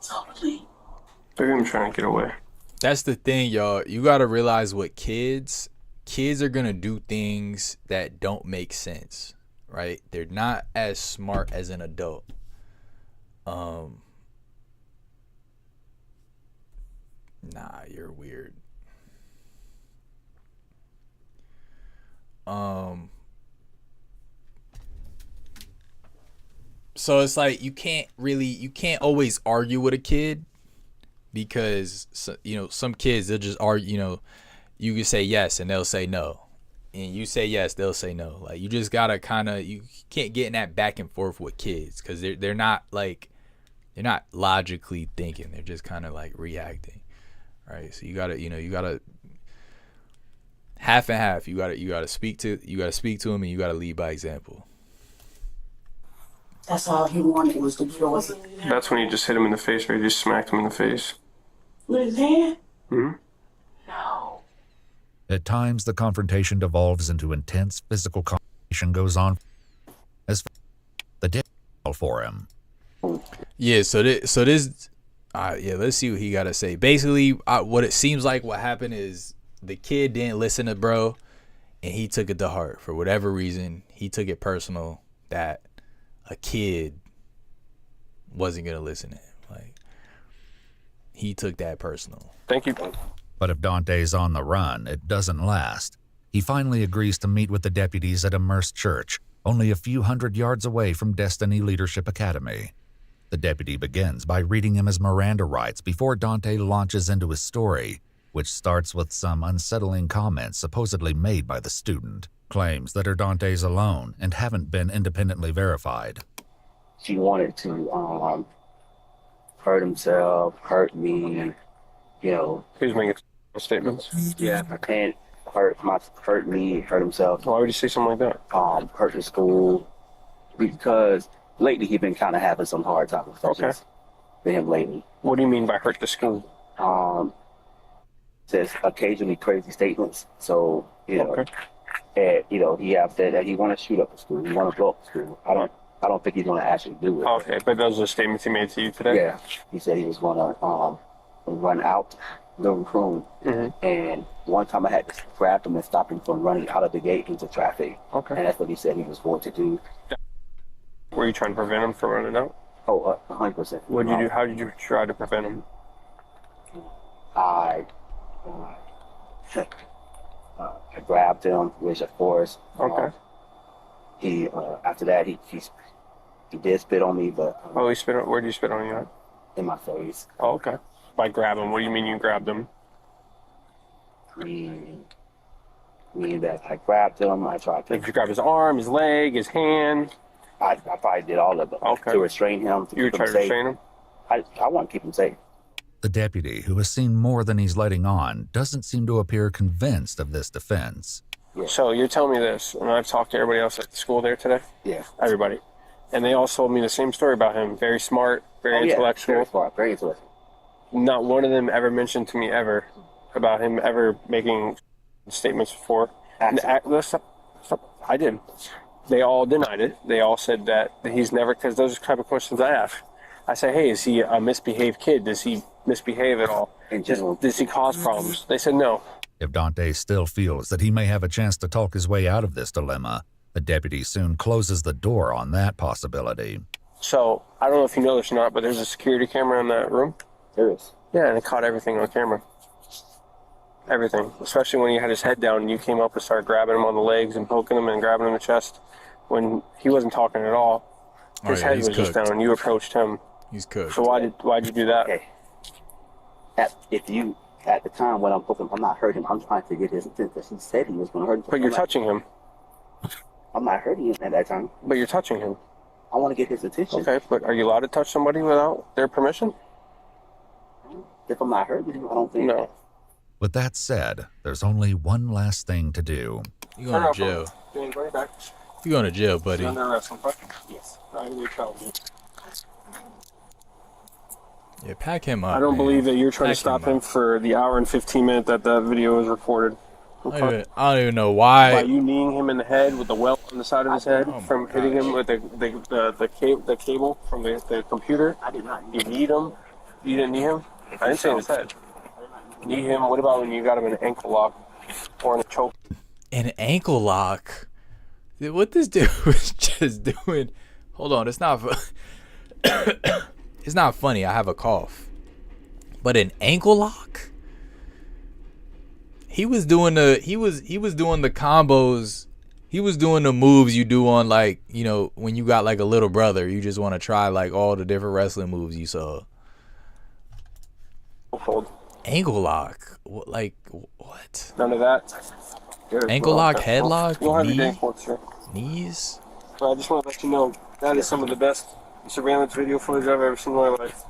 Totally. Look at him trying to get away. that's the thing, y'all. You gotta realize what kids are gonna do things that don't make sense, right? They're not as smart as an adult. Nah, you're weird. So it's like you can't always argue with a kid because some kids they'll just argue. You can say yes and they'll say no, and you say yes they'll say no. Like you just gotta you can't get in that back and forth with kids because they're not logically thinking. They're just kind of like reacting, right? So you gotta half and half. You gotta speak to him, and you gotta lead by example. That's all he wanted was the joy. That's when you just hit him in the face, or you just smacked him in the face. With his hand? Mm-hmm. No. At times, the confrontation devolves into intense physical confrontation goes on as the day for him. Yeah, so this let's see what he got to say. Basically, what it seems like what happened is the kid didn't listen to bro, and he took it to heart. For whatever reason, he took it personal that a kid wasn't going to listen to him. Like, he took that personal. Thank you. But if Dante's on the run, it doesn't last. He finally agrees to meet with the deputies at Immersed Church, only a few hundred yards away from Destiny Leadership Academy. The deputy begins by reading him his Miranda rights before Dante launches into his story, which starts with some unsettling comments supposedly made by the student. Claims that are Dante's alone and haven't been independently verified. She wanted to hurt himself, hurt me, you know. Who's making statements? Yeah, I can't hurt me, hurt himself. Why would you say something like that? Hurt the school, because lately he's been kind of having some hard times. Okay. For him lately. What do you mean by hurt the school? Says occasionally crazy statements. So, you know. Okay. And, you know, he have said that he want to shoot up the school. He want to blow up the school. I don't think he's going to actually do it. Okay, but those are the statements he made to you today? Yeah. He said he was going to run out the room. Mm-hmm. And one time I had to grab him and stop him from running out of the gate into traffic. Okay. And that's what he said he was going to do. Were you trying to prevent him from running out? Oh, 100%. What did you do? How did you try to prevent him? I grabbed him, which of course, okay. He after that he did spit on me, but he spit on. Where did you spit on you at? In my face. Oh, okay. By grabbing, what do you mean you grabbed him? Meaning that I grabbed him. I tried to. Did you grab his arm, his leg, his hand? I probably did all of it. Okay. To restrain him. You were trying to restrain him? I want to keep him safe. The deputy, who has seen more than he's letting on, doesn't seem to appear convinced of this defense. Yeah. So you're telling me this, and I've talked to everybody else at the school there today? Yeah. Everybody. And they all told me the same story about him. Very smart, very intellectual. Very smart, very intellectual. Not one of them ever mentioned to me ever about him ever making statements before. I did. They all denied it. They all said that he's never, because those are the type of questions I ask. I say, hey, is he a misbehaved kid? Does he misbehave at all? In general. Does he cause problems? They said no. If Dante still feels that he may have a chance to talk his way out of this dilemma, the deputy soon closes the door on that possibility. So, I don't know if you know this or not, but there's a security camera in that room. There is. Yeah, and it caught everything on camera. Everything. Especially when he had his head down and you came up and started grabbing him on the legs and poking him and grabbing him in the chest when he wasn't talking at all. His head was just down and you approached him. He's cooked. So why'd you do that? Okay. At the time when I'm not hurting him. I'm trying to get his attention. He said he was going to hurt him. But you're touching him. I'm not hurting him at that time. But you're touching him. I want to get his attention. Okay, but are you allowed to touch somebody without their permission? If I'm not hurting him, I don't think. No. With that said, there's only one last thing to do. You're going to jail. You're going to jail, buddy. You're under arrest, yes. Yeah, pack him up. I don't believe that you're trying Pack to stop him for the hour and 15 minutes that the video was recorded. I don't even know why. By you kneeing him in the head with the welt on the side of his head from hitting him with the cable from the computer. I did not. You kneed him. You didn't knee him. I didn't say in his head. Knee him. What about when you got him in an ankle lock or in a choke? An ankle lock. What this dude was just doing. Hold on, it's not. It's not funny. I have a cough. But an ankle lock. He was doing the doing the combos. He was doing the moves you do on, like, you know, when you got like a little brother, you just want to try like all the different wrestling moves you saw. Ankle lock. Like what? None of that. Ankle lock, headlock, We'll have your day in court, sir. Knees. But I just want to let you know that is some of the best surveillance video footage I've ever seen in my life.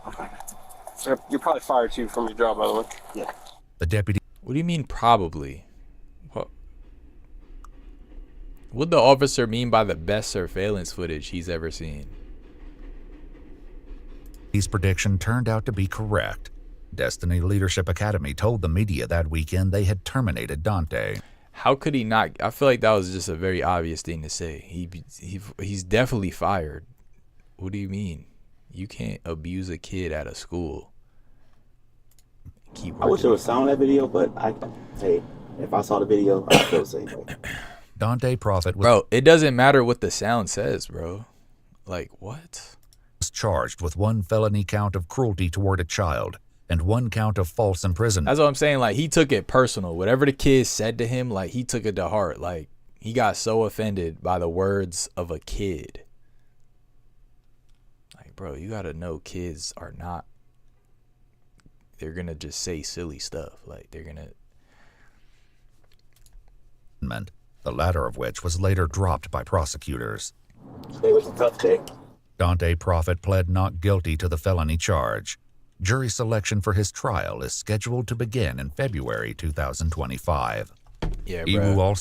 Okay. You're probably fired too from your job, by the way. Yeah. The deputy. What do you mean probably? What'd the officer mean by the best surveillance footage he's ever seen? His prediction turned out to be correct. Destiny Leadership Academy told the media that weekend they had terminated Dante. How could he not? I feel like that was just a very obvious thing to say. He's definitely fired. What do you mean? You can't abuse a kid at a school. I wish there was sound in that video, but hey, if I saw the video, I'd feel the same way. Dante Prophet was, bro, it doesn't matter what the sound says, bro. Like, what? Was charged with 1 felony count of cruelty toward a child and 1 count of false imprisonment. That's what I'm saying. Like, he took it personal. Whatever the kid said to him, like, he took it to heart. Like, he got so offended by the words of a kid. Like, bro, you gotta know kids are not, they're gonna just say silly stuff. Like, they're gonna. The latter of which was later dropped by prosecutors. It was a tough day. Dante Prophet pled not guilty to the felony charge. Jury selection for his trial is scheduled to begin in February 2025. Yeah, bro.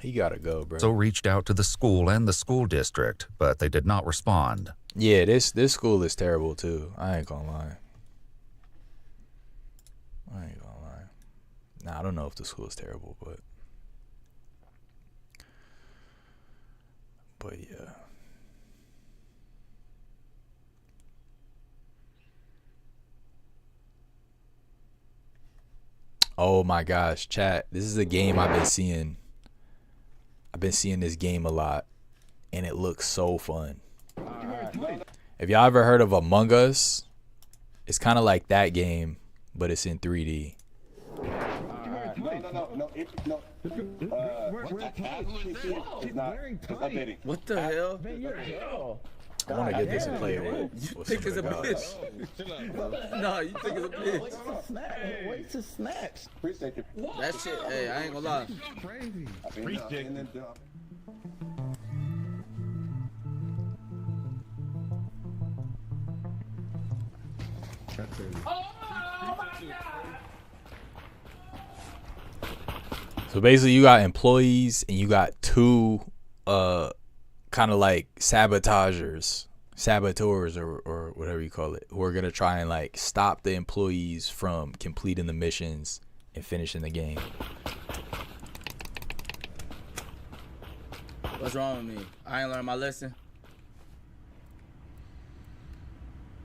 He gotta go, bro. Also reached out to the school and the school district, but they did not respond. Yeah, this school is terrible too. I ain't gonna lie. Nah, I don't know if the school is terrible, but yeah. Oh my gosh, chat. This is a game I've been seeing. I've been seeing this game a lot, and it looks so fun. If y'all ever heard of Among Us, it's kind of like that game, but it's in 3D. What the hell? I want to get this and play it with. You think it's a bitch? No, you think it's a bitch. Wait to snaps. Appreciate it. That shit, hey, I ain't gonna lie. Crazy. Appreciate it. So basically, you got employees and you got 2 kind of like saboteurs or whatever you call it, who are gonna try and like stop the employees from completing the missions and finishing the game. What's wrong with me? I ain't learned my lesson.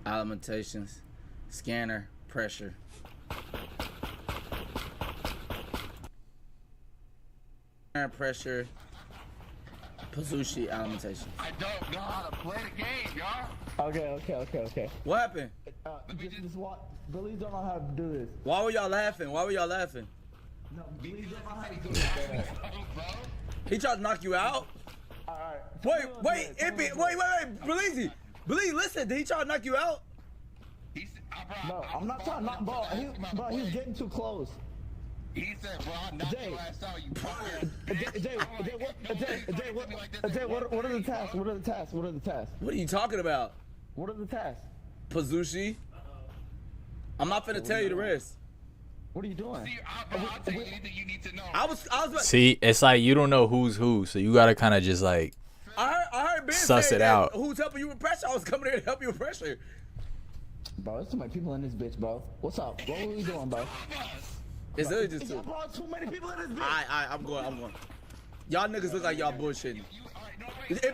Alimentations, scanner, pressure. Pressure, Pazushi, alimentation. I don't know how to play the game, y'all. Okay. What happened? Just what? Billy don't know how to do this. Why were y'all laughing? No, Billy don't know how to do this. He tried to knock you out? Wait, Belize, listen, did he try to knock you out? No, I'm not trying to knock ball. He's getting too close. He said, bro, I knocked your ass out, you What are the tasks? What are the tasks? What are you talking about? What are the tasks? Pazushi. I'm not finna tell you the rest. What are you doing? See, I'll tell you anything you need to know. I was about See, it's like you don't know who's who, so you gotta kind of just like I heard Ben suss say it that out. Who's helping you with pressure? I was coming here to help you with pressure. Bro, there's too many people in this bitch, bro. What's up? What are we doing, bro? It's literally just two. Bro, too many people in this bitch. I'm going. Y'all niggas look like y'all bullshitting.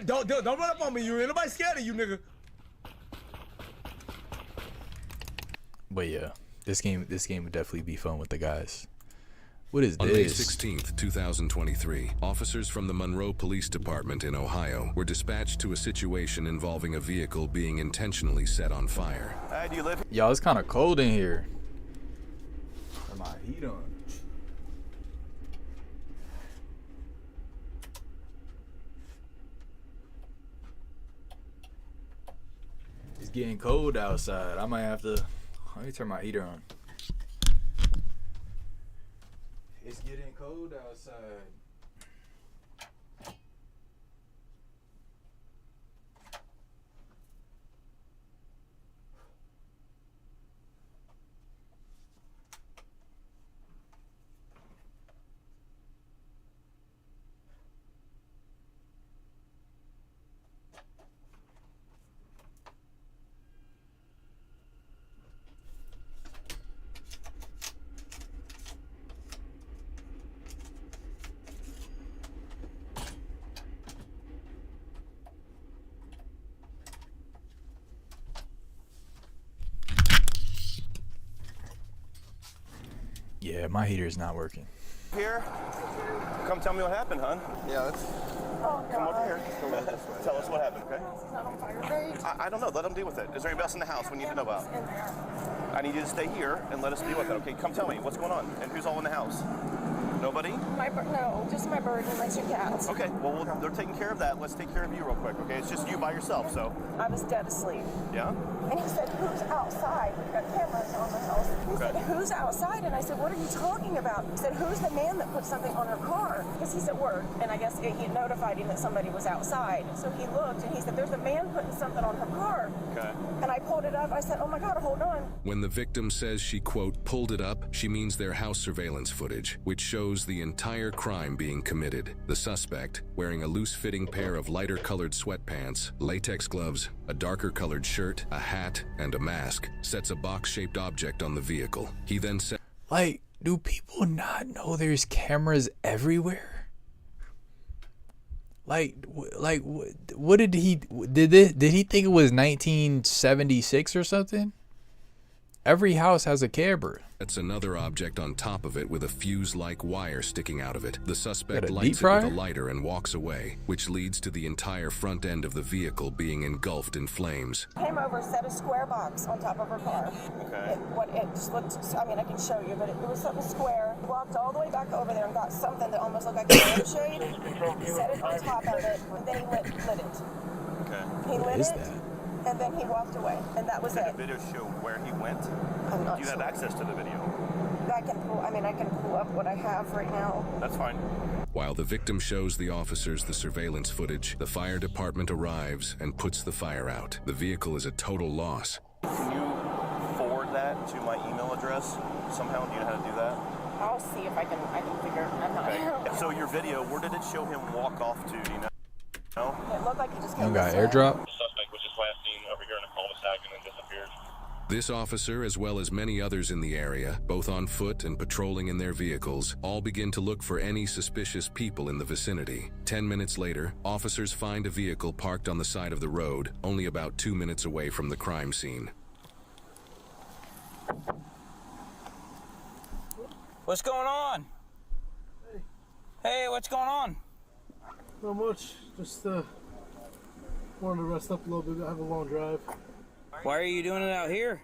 Don't run up on me. You ain't nobody scared of you, nigga. But yeah, this game would definitely be fun with the guys. What is this? On May 16th, 2023, officers from the Monroe Police Department in Ohio were dispatched to a situation involving a vehicle being intentionally set on fire. Do you live? Y'all, it's kind of cold in here. Turn my heat on. It's getting cold outside. I might have to. Let me turn my heater on. It's getting cold outside. Yeah, my heater is not working. Here? Come tell me what happened, hon. Yeah, let's... Come over here. Tell us what happened, okay? I don't know. Let them deal with it. Is there anybody else in the house we need to know about? I need you to stay here and let us deal with it, okay? Come tell me what's going on and who's all in the house. Nobody? No, just my bird and my two cats. Okay, well, they're taking care of that. Let's take care of you real quick, okay? It's just you by yourself, so. I was dead asleep. Yeah? And he said, who's outside? We've got cameras on the house. He said, who's outside? And I said, what are you talking about? He said, who's the man that put something on her car? Because he's at work, and I guess he notified him that somebody was outside. So he looked, and he said, there's a man putting something on her car. Okay. And I pulled it up. I said, oh my God, hold on. When the victim says she, quote, pulled it up, she means their house surveillance footage, which shows the entire crime being committed. The suspect, wearing a loose-fitting pair of lighter-colored sweatpants, latex gloves, a darker-colored shirt, a hat, and a mask, sets a box-shaped object on the vehicle. He then said, Like, do people not know there's cameras everywhere? What did he think it was 1976 or something? Every house has a camera. That's another object on top of it with a fuse-like wire sticking out of it. The suspect Got a lights deep it with fryer? a lighter and walks away, which leads to the entire front end of the vehicle being engulfed in flames. Came over, set a square box on top of her car. Okay. It just looked, I mean, I can show you, but it was something square. Walked all the way back over there and got something that almost looked like a lampshade. Set it on top of it, and then he lit it. Okay. He What lit is it, that? and then he walked away, and that was Did it. the video show where he went? I'm not Do you sure. have access to the video? I can pull up what I have right now. That's fine. While the victim shows the officers the surveillance footage, the fire department arrives and puts the fire out. The vehicle is a total loss. Can you forward that to my email address somehow? Do you know how to do that? I'll see if I can figure. I'm not. Okay. So your video, where did it show him walk off to? Do you know? No? It looked like he just You came got this way. airdrop? The suspect was just last seen over here in a cul-de-sac and then disappeared. This officer, as well as many others in the area, both on foot and patrolling in their vehicles, all begin to look for any suspicious people in the vicinity. 10 minutes later, officers find a vehicle parked on the side of the road, only about 2 minutes away from the crime scene. What's going on? Hey, what's going on? Not much. Just wanted to rest up a little bit. I have a long drive. Why are you doing it out here?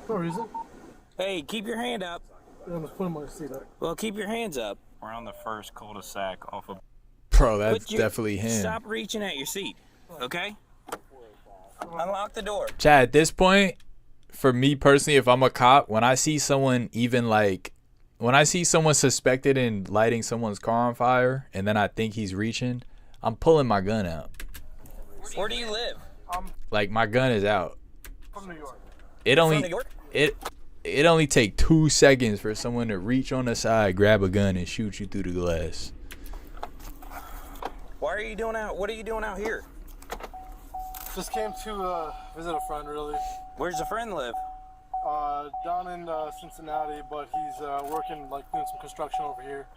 No reason. Hey, keep your hand up. Yeah, I'm just putting my seat up. Well, keep your hands up. We're on the first cul-de-sac off of... Bro, that's definitely him. Stop reaching at your seat, okay? Unlock the door. Chad, at this point, for me personally, if I'm a cop, when I see someone when I see someone suspected in lighting someone's car on fire and then I think he's reaching, I'm pulling my gun out. Where do you live? Like, my gun is out. From New York. It only From New York? it only take 2 seconds for someone to reach on the side, grab a gun, and shoot you through the glass. What are you doing out here? Just came to visit a friend, really. Where's the friend live? Down in Cincinnati, but he's working, like, doing some construction over here.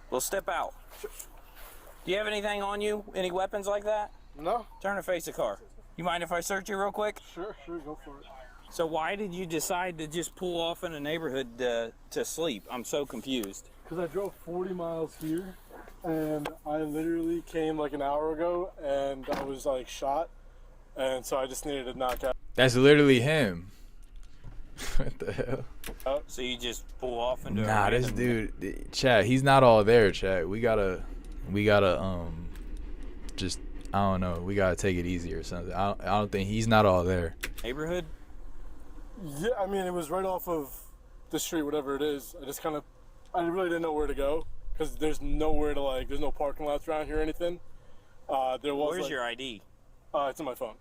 Well, step out. Do you have anything on you? Any weapons like that? No. Turn and face the car. You mind if I search you real quick? Sure, go for it. So why did you decide to just pull off in a neighborhood to sleep? I'm so confused. Because I drove 40 miles here, and I literally came like an hour ago, and I was like shot, and so I just needed to knock out. That's literally him. What the hell? Oh, so you just pull off into Nah, this dude, Chad, he's not all there, Chad. We gotta just, I don't know, we gotta take it easy or something. I don't think he's not all there. Neighborhood? Yeah, I mean, it was right off of the street, whatever it is. I really didn't know where to go because there's nowhere to, like, there's no parking lots around here or anything. Where's your ID? It's on my phone.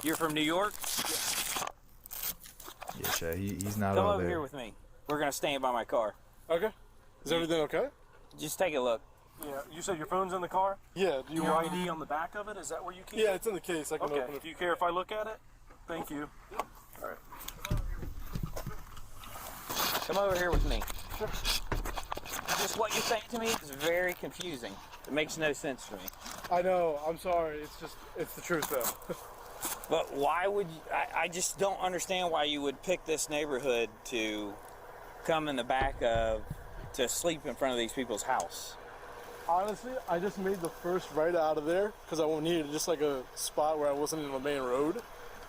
You're from New York? Yeah, Chad, he's not Come all over there. here with me. We're gonna stand by my car. Okay. Is everything okay? Just take a look. Yeah. You said your phone's in the car? Yeah. Do you Your want ID on the back of it? Is that where you keep it? Yeah, it's in the case. I can Okay. open it. Do you care if I look at it? Thank you. All right. Come over here with me. Sure. Just what you're saying to me is very confusing. It makes no sense to me. I know. I'm sorry. It's the truth, though. But why would you, I just don't understand why you would pick this neighborhood to come in the back of to sleep in front of these people's house? Honestly, I just made the first right out of there because I needed just like a spot where I wasn't in the main road.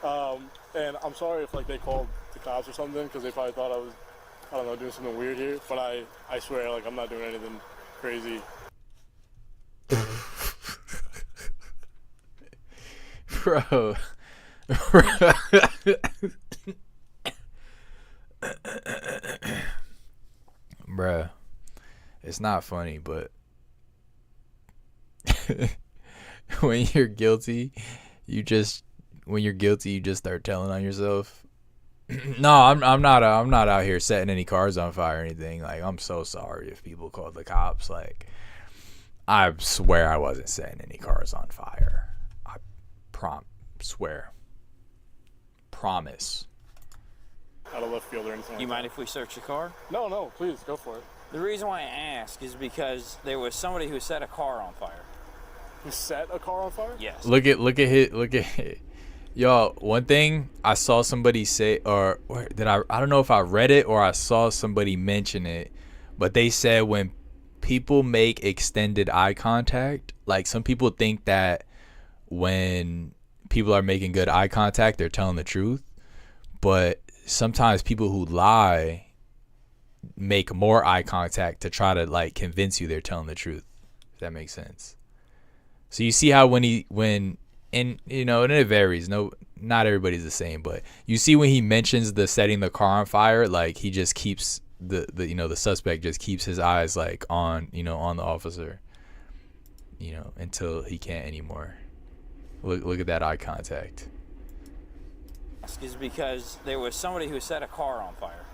And I'm sorry if like they called the cops or something because they probably thought I was, I don't know, doing something weird here. But I swear, like I'm not doing anything crazy. Bro. Bruh, it's not funny, but when you're guilty, you just start telling on yourself. No, I'm not out here setting any cars on fire or anything. Like, I'm so sorry if people called the cops. Like, I swear I wasn't setting any cars on fire. I swear. Promise. Out of left field or anything. You mind if we search the car? No, please go for it. The reason why I ask is because there was somebody who set a car on fire. Who set a car on fire? Yes. Look at y'all. One thing I saw somebody say, or did I don't know if I read it or I saw somebody mention it, but they said when people make extended eye contact, like some people think that when people are making good eye contact, they're telling the truth, but sometimes people who lie make more eye contact to try to like convince you they're telling the truth. If that makes sense. So you see how and it varies. No, not everybody's the same, but you see when he mentions the setting the car on fire, like he just keeps the suspect just keeps his eyes like on the officer, until he can't anymore. Look at that eye contact. Is because there was somebody who set a car on fire.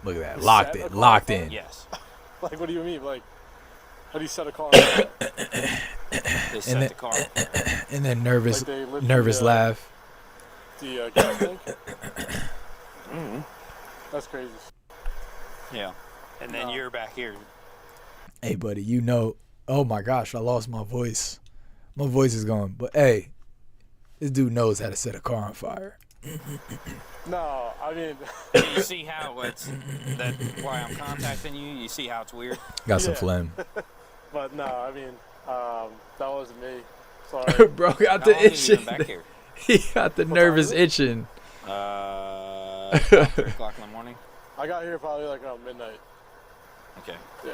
Look at that. Locked in. Yes. Like, what do you mean? Like, how do you set a car on fire? They set the car. And then nervous laugh. The gas tank? Mm-hmm. That's crazy. Yeah. And then you're back here. Hey, buddy, oh my gosh, I lost my voice. My voice is gone. But hey, this dude knows how to set a car on fire. No, I mean... You see how that's why I'm contacting you? You see how it's weird? Got some phlegm. But no, I mean, that wasn't me. Sorry. Bro got the itching. He got the nervous itching. 3 o'clock in the morning. I got here probably like around midnight. Okay. Yeah.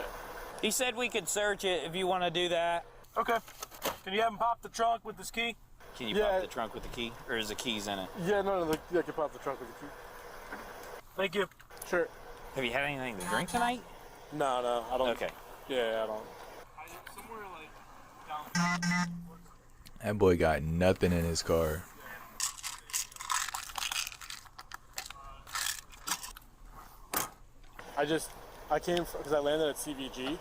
He said we could search it if you want to do that. Okay. Can you have him pop the trunk with this key? Can you pop the trunk with the key? Or is the keys in it? Yeah, no, I can pop the trunk with the key. Thank you. Sure. Have you had anything to drink tonight? No, I don't. Okay. Yeah, I don't. That boy got nothing in his car. I came because I landed at CVG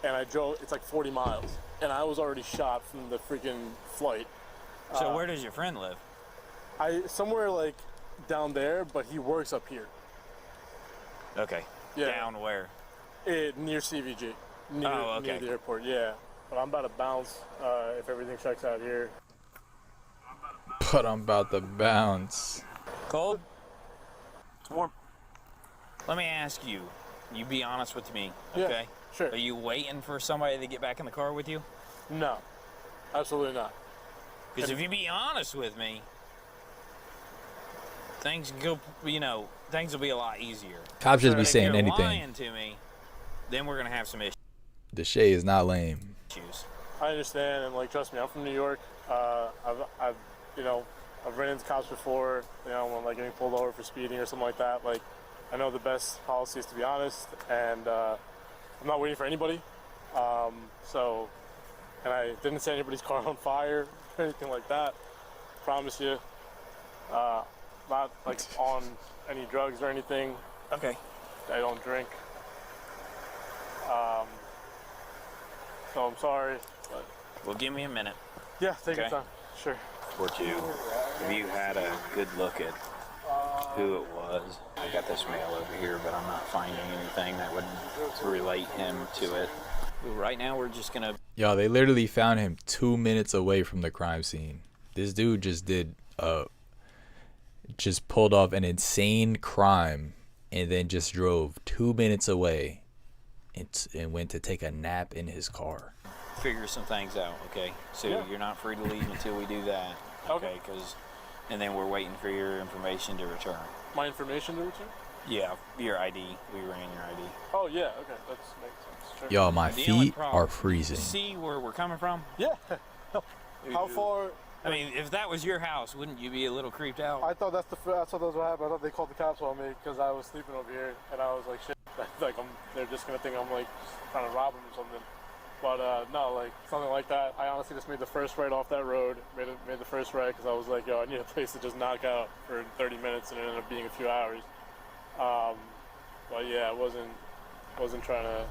and I drove, it's like 40 miles and I was already shot from the freaking flight. So where does your friend live? Somewhere like down there, but he works up here. Okay. Yeah. Down where? Near CVG. Near the airport, yeah. But I'm about to bounce if everything checks out here. But I'm about to bounce. Cold? It's warm. Let me ask you. You be honest with me, okay? Yeah, sure. Are you waiting for somebody to get back in the car with you? No, absolutely not. Because if you be honest with me, things will be a lot easier. Cops just be saying anything. If you're lying to me, then we're gonna have some issues. Deshae is not lame. I understand, and like, trust me, I'm from New York. I've ran into cops before. When like getting pulled over for speeding or something like that. Like, I know the best policy is to be honest, and I'm not waiting for anybody. And I didn't set anybody's car on fire or anything like that. Promise you. Not like on any drugs or anything. Okay. I don't drink. So I'm sorry, but... Well, give me a minute. Yeah, take your time. Sure. Have you had a good look at who it was? I got this mail over here, but I'm not finding anything that would relate him to it. Right now, we're just gonna... Yo, they literally found him 2 minutes away from the crime scene. This dude just pulled off an insane crime and then just drove 2 minutes away and went to take a nap in his car. Figure some things out, okay? So you're not free to leave until we do that, okay? And then we're waiting for your information to return. My information to return? Yeah, your ID. We ran your ID. Oh yeah, okay, that makes sense. Sure. Yo, my feet are freezing. See where we're coming from? Yeah. How far? I mean, if that was your house, wouldn't you be a little creeped out? I thought that's what happened. I thought they called the cops on me because I was sleeping over here, and I was like, shit, like they're just gonna think I'm like trying to rob them or something. But no, like something like that. I honestly just made the first right off that road. Made the first right because I was like, yo, I need a place to just knock out for 30 minutes, and it ended up being a few hours. But yeah, I wasn't trying to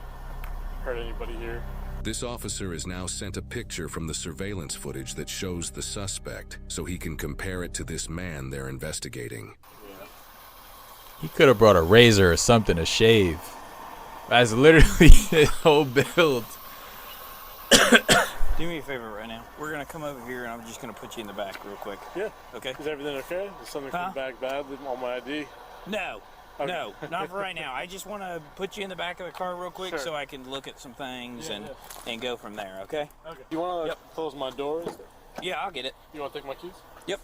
hurt anybody here. This officer has now sent a picture from the surveillance footage that shows the suspect, so he can compare it to this man they're investigating. He could have brought a razor or something to shave. That's literally his whole build. Do me a favor right now. We're gonna come over here, and I'm just gonna put you in the back real quick. Yeah. Okay. Is everything okay? Is something from back bad on my ID? No. Okay. No, not for right now. I just want to put you in the back of the car real quick so I can look at some things and go from there, okay? Okay. You want to close my doors? Yeah, I'll get it. You want to take my keys? Yep.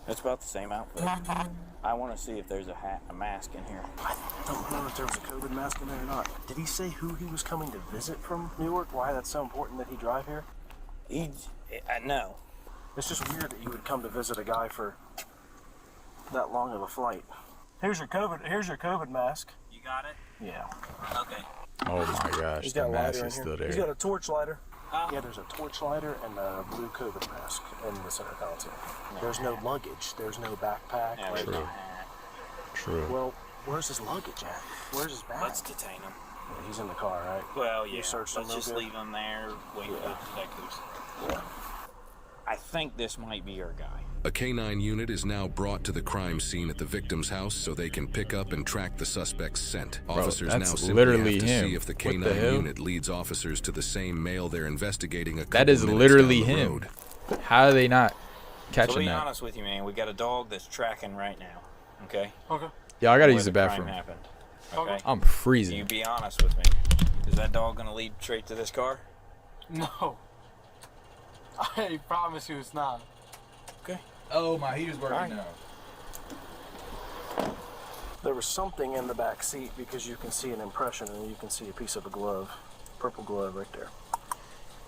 That's about the same outfit. I want to see if there's a mask in here. I don't know if there was a COVID mask in there or not. Did he say who he was coming to visit from Newark? Why that's so important that he drive here? No. It's just weird that you would come to visit a guy for that long of a flight. Here's your COVID mask. You got it? Yeah. Okay. Oh my gosh, He's the got a mask lighter is in still here. He's there. got a torch lighter. Yeah, there's a torch lighter and a blue COVID mask in the center console. There's no luggage. There's no backpack. Yeah, like, True. True. Well, where's his luggage at? Where's his bag? Let's detain him. Yeah, he's in the car, right? Well, yeah. You searched him Let's just leave him there, wait for the detectives. Yeah. I think this might be our guy. A canine unit is now brought to the crime scene at the victim's house so they can pick up and track the suspect's scent. Officers now simply literally have to him. see if the What the canine hell? unit leads officers to the same male they're investigating a couple That is minutes literally down the him. road. How are they not To catching be that? honest with you, man, we got a dog that's tracking right now. Okay? Okay. Yeah, I gotta Whereuse the crime bathroom. happened. Okay? I'm freezing. You be honest with me. Is that dog gonna lead straight to this car? No. I promise you it's not. Okay. Oh, my heater's working now. There was something in the back seat because you can see an impression and you can see a piece of a glove, purple glove right there.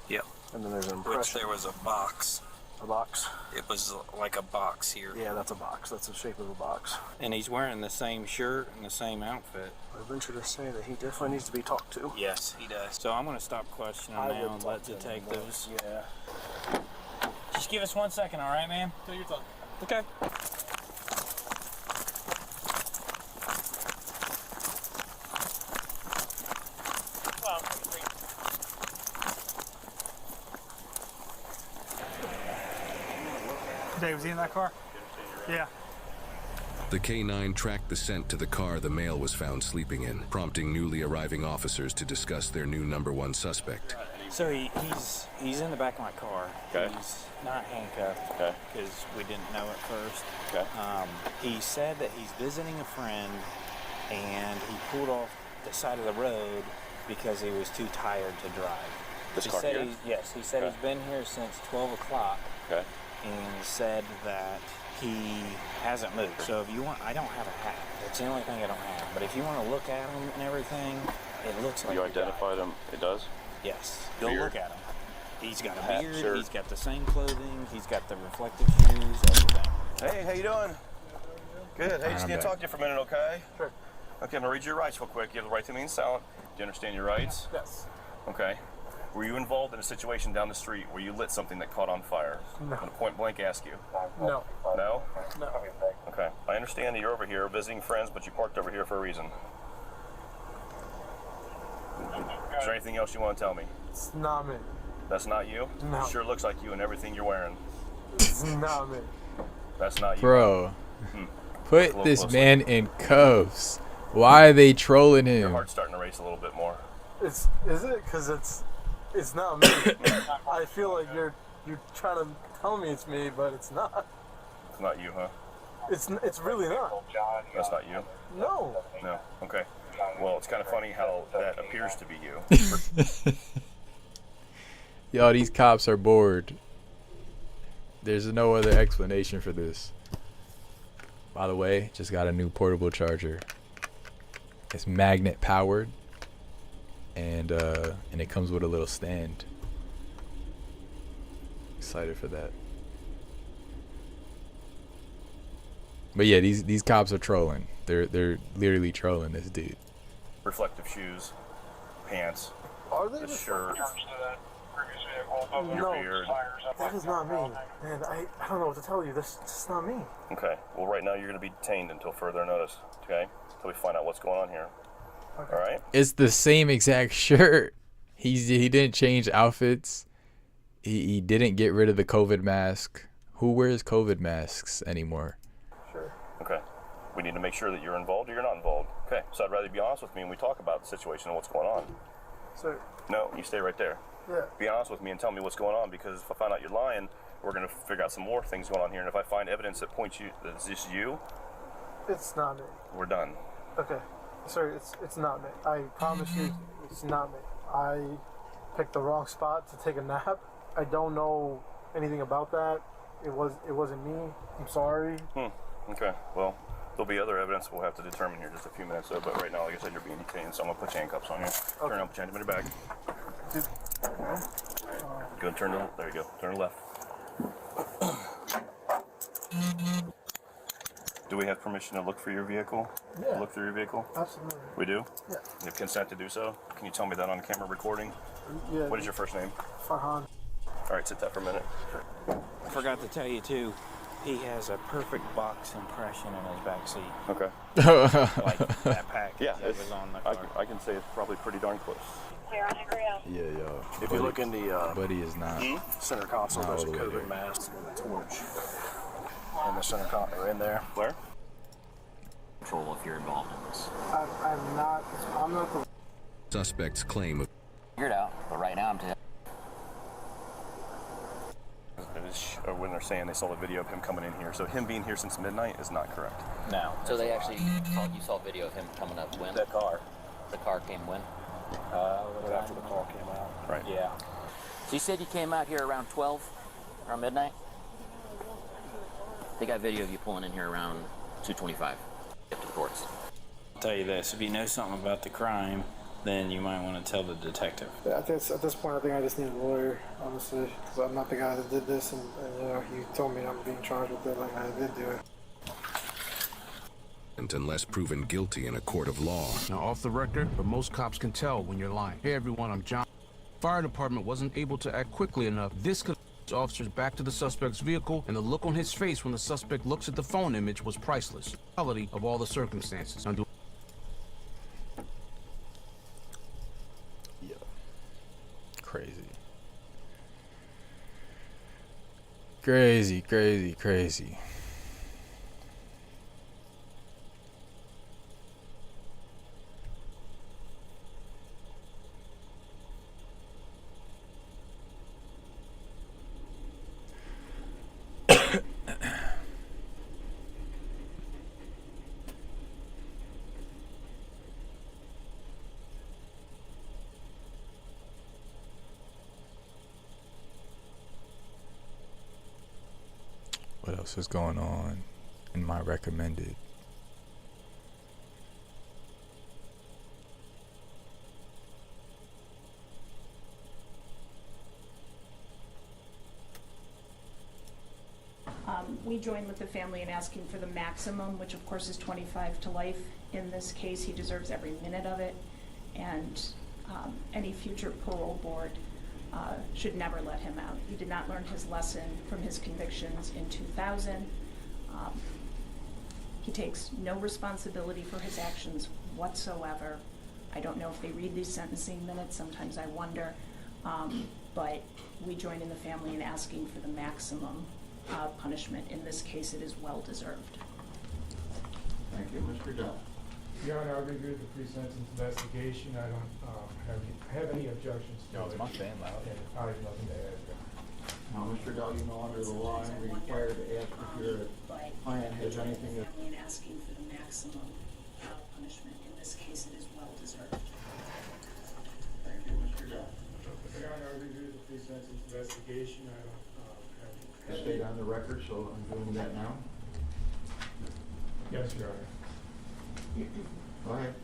Yep. And then there's an Which impression. there was a box. A box? It was like a box here. Yeah, that's a box. That's the shape of a box. And he's wearing the same shirt and the same outfit. I venture to say that he definitely needs to be talked to. Yes, he does. So I'm gonna stop questioning I now would and talk let to him detectives. Yeah. Just give us 1 second, all right, ma'am? Take your time. Okay. Dave, was he in that car? Yeah. The K-9 tracked the scent to the car the male was found sleeping in, prompting newly arriving officers to discuss their new #1 suspect. So he's in the back of my car. Okay. He's not handcuffed. Okay. Because we didn't know at first. Okay. He said that he's visiting a friend, and he pulled off the side of the road because he was too tired to drive. This he car said here? Yes, he said Okay. he's been here since 12 o'clock. Okay. And said that he hasn't moved. So if you want, I don't have a hat. That's the only thing I don't have. But if you want to look at him and everything, it looks like You the guy. identified him? It does? Yes. Go Beard. look at him. He's got a Hat, beard. shirt. He's got the same clothing. He's got the reflective shoes. Everything. Hey, how you doing? Good. Hey, just I'm need to back. talk to you for a minute, okay? Sure. Okay, I'm gonna read your rights real quick. You have the right to remain silent. Do you understand your rights? Yes. Okay. Were you involved in a situation down the street where you lit something that caught on fire? No. I'm gonna point blank ask you. No. No? No. Okay. I understand that you're over here visiting friends, but you parked over here for a reason. Is there anything else you want to tell me? It's not me. That's not you? No. Sure looks like you and everything you're wearing. It's not me. That's not you. Bro, Hmm. put Look a little this closer. man in cuffs. Why are they trolling Your him? heart's starting to race a little bit more. Is it? Because it's not me. I feel like you're trying to telling me it's me, but it's not. It's not you, huh? It's really not. That's not you? No. No. Okay. Well, it's kind of funny how that appears to be you. Yo, these cops are bored. There's no other explanation for this. By the way, just got a new portable charger. It's magnet powered, and it comes with a little stand. Excited for that. But yeah, these cops are trolling. They're literally trolling this dude. Reflective shoes, pants, Are they the shirt, your No, beard. that is not me. Man, I don't know what to tell you. That's just not me. Okay. Well, right now you're going to be detained until further notice. Okay. Until we find out what's going on here. All right. It's the same exact shirt. He didn't change outfits. He didn't get rid of the COVID mask. Who wears COVID masks anymore? Sure. Okay. We need to make sure that you're involved or you're not involved. Okay. So I'd rather you be honest with me and we talk about the situation and what's going on. Sir. No, you stay right there. Yeah. Be honest with me and tell me what's going on, because if I find out you're lying, we're going to figure out some more things going on here. And if I find evidence that points you that it's just you, It's not me. we're done. Okay. Sir, it's not me. I promise you, it's not me. I picked the wrong spot to take a nap. I don't know anything about that. It wasn't me. I'm sorry. Okay. Well, there'll be other evidence we'll have to determine here in just a few minutes. But right now, like I said, you're being detained, so I'm going to put handcuffs on you. Turn around, put your hand in your bag. Go and turn to there you go. Turn to left. Do we have permission to look for your vehicle? Yeah. Look through your vehicle? Absolutely. We do? Yeah. You have consent to do so? Can you tell me that on camera recording? Yeah. What is your first name? Farhan. All right, sit that for a minute. I forgot to tell you too, he has a perfect box impression in his back seat. Okay. Like that pack Yeah, that was on the car. I can say it's probably pretty darn close. Yeah, yo. If you look in the Buddy is not. center console, not there's a all the way COVID there. mask and a torch. In the center console, in there. Where? Control if you're involved in this. I'm not the Suspect's claim of Figure it out, but right now I'm When they're saying they saw the video of him coming in here, so him being here since midnight is not correct. No. So they actually you saw video of him coming up when? That car. The car came when? Right after the call came out. Right. Yeah. So you said you came out here around 12, around midnight? They got video of you pulling in here around 2:25. Get to the courts. I'll tell you this, if you know something about the crime, then you might want to tell the detective. At this point, I think I just need a lawyer, honestly, because I'm not the guy that did this, and you know, he told me I'm being charged with it, like I did do it. unless proven guilty in a court of law. Now, off the record, but most cops can tell when you're lying. Hey, everyone, I'm John. Fire department wasn't able to act quickly enough. This could officers back to the suspect's vehicle, and the look on his face when the suspect looks at the phone image was priceless. The reality of all the circumstances. Now, Crazy. What else is going on in my recommended? We join with the family in asking for the maximum, which of course is 25 to life. In this case, he deserves every minute of it, and any future parole board should never let him out. He did not learn his lesson from his convictions in 2000. He takes no responsibility for his actions whatsoever. I don't know if they read these sentencing minutes, sometimes I wonder, but we join in the family in asking for the maximum punishment. In this case, it is well deserved. Thank you, Mr. Dunn. Your Honor, I reviewed the pre-sentence investigation. I don't have any objections to it. No, it's my fan loud. I have nothing to add. Now, Mr. Dell, you know, under the law, I'm required to ask if your client has anything that... And asking for the maximum punishment. In this case, it is well deserved. Thank you, Mr. Dell. Your Honor, I reviewed the pre-sentence investigation. I don't have... State on the record, so I'm doing that now. Yes, Your Honor. Go ahead.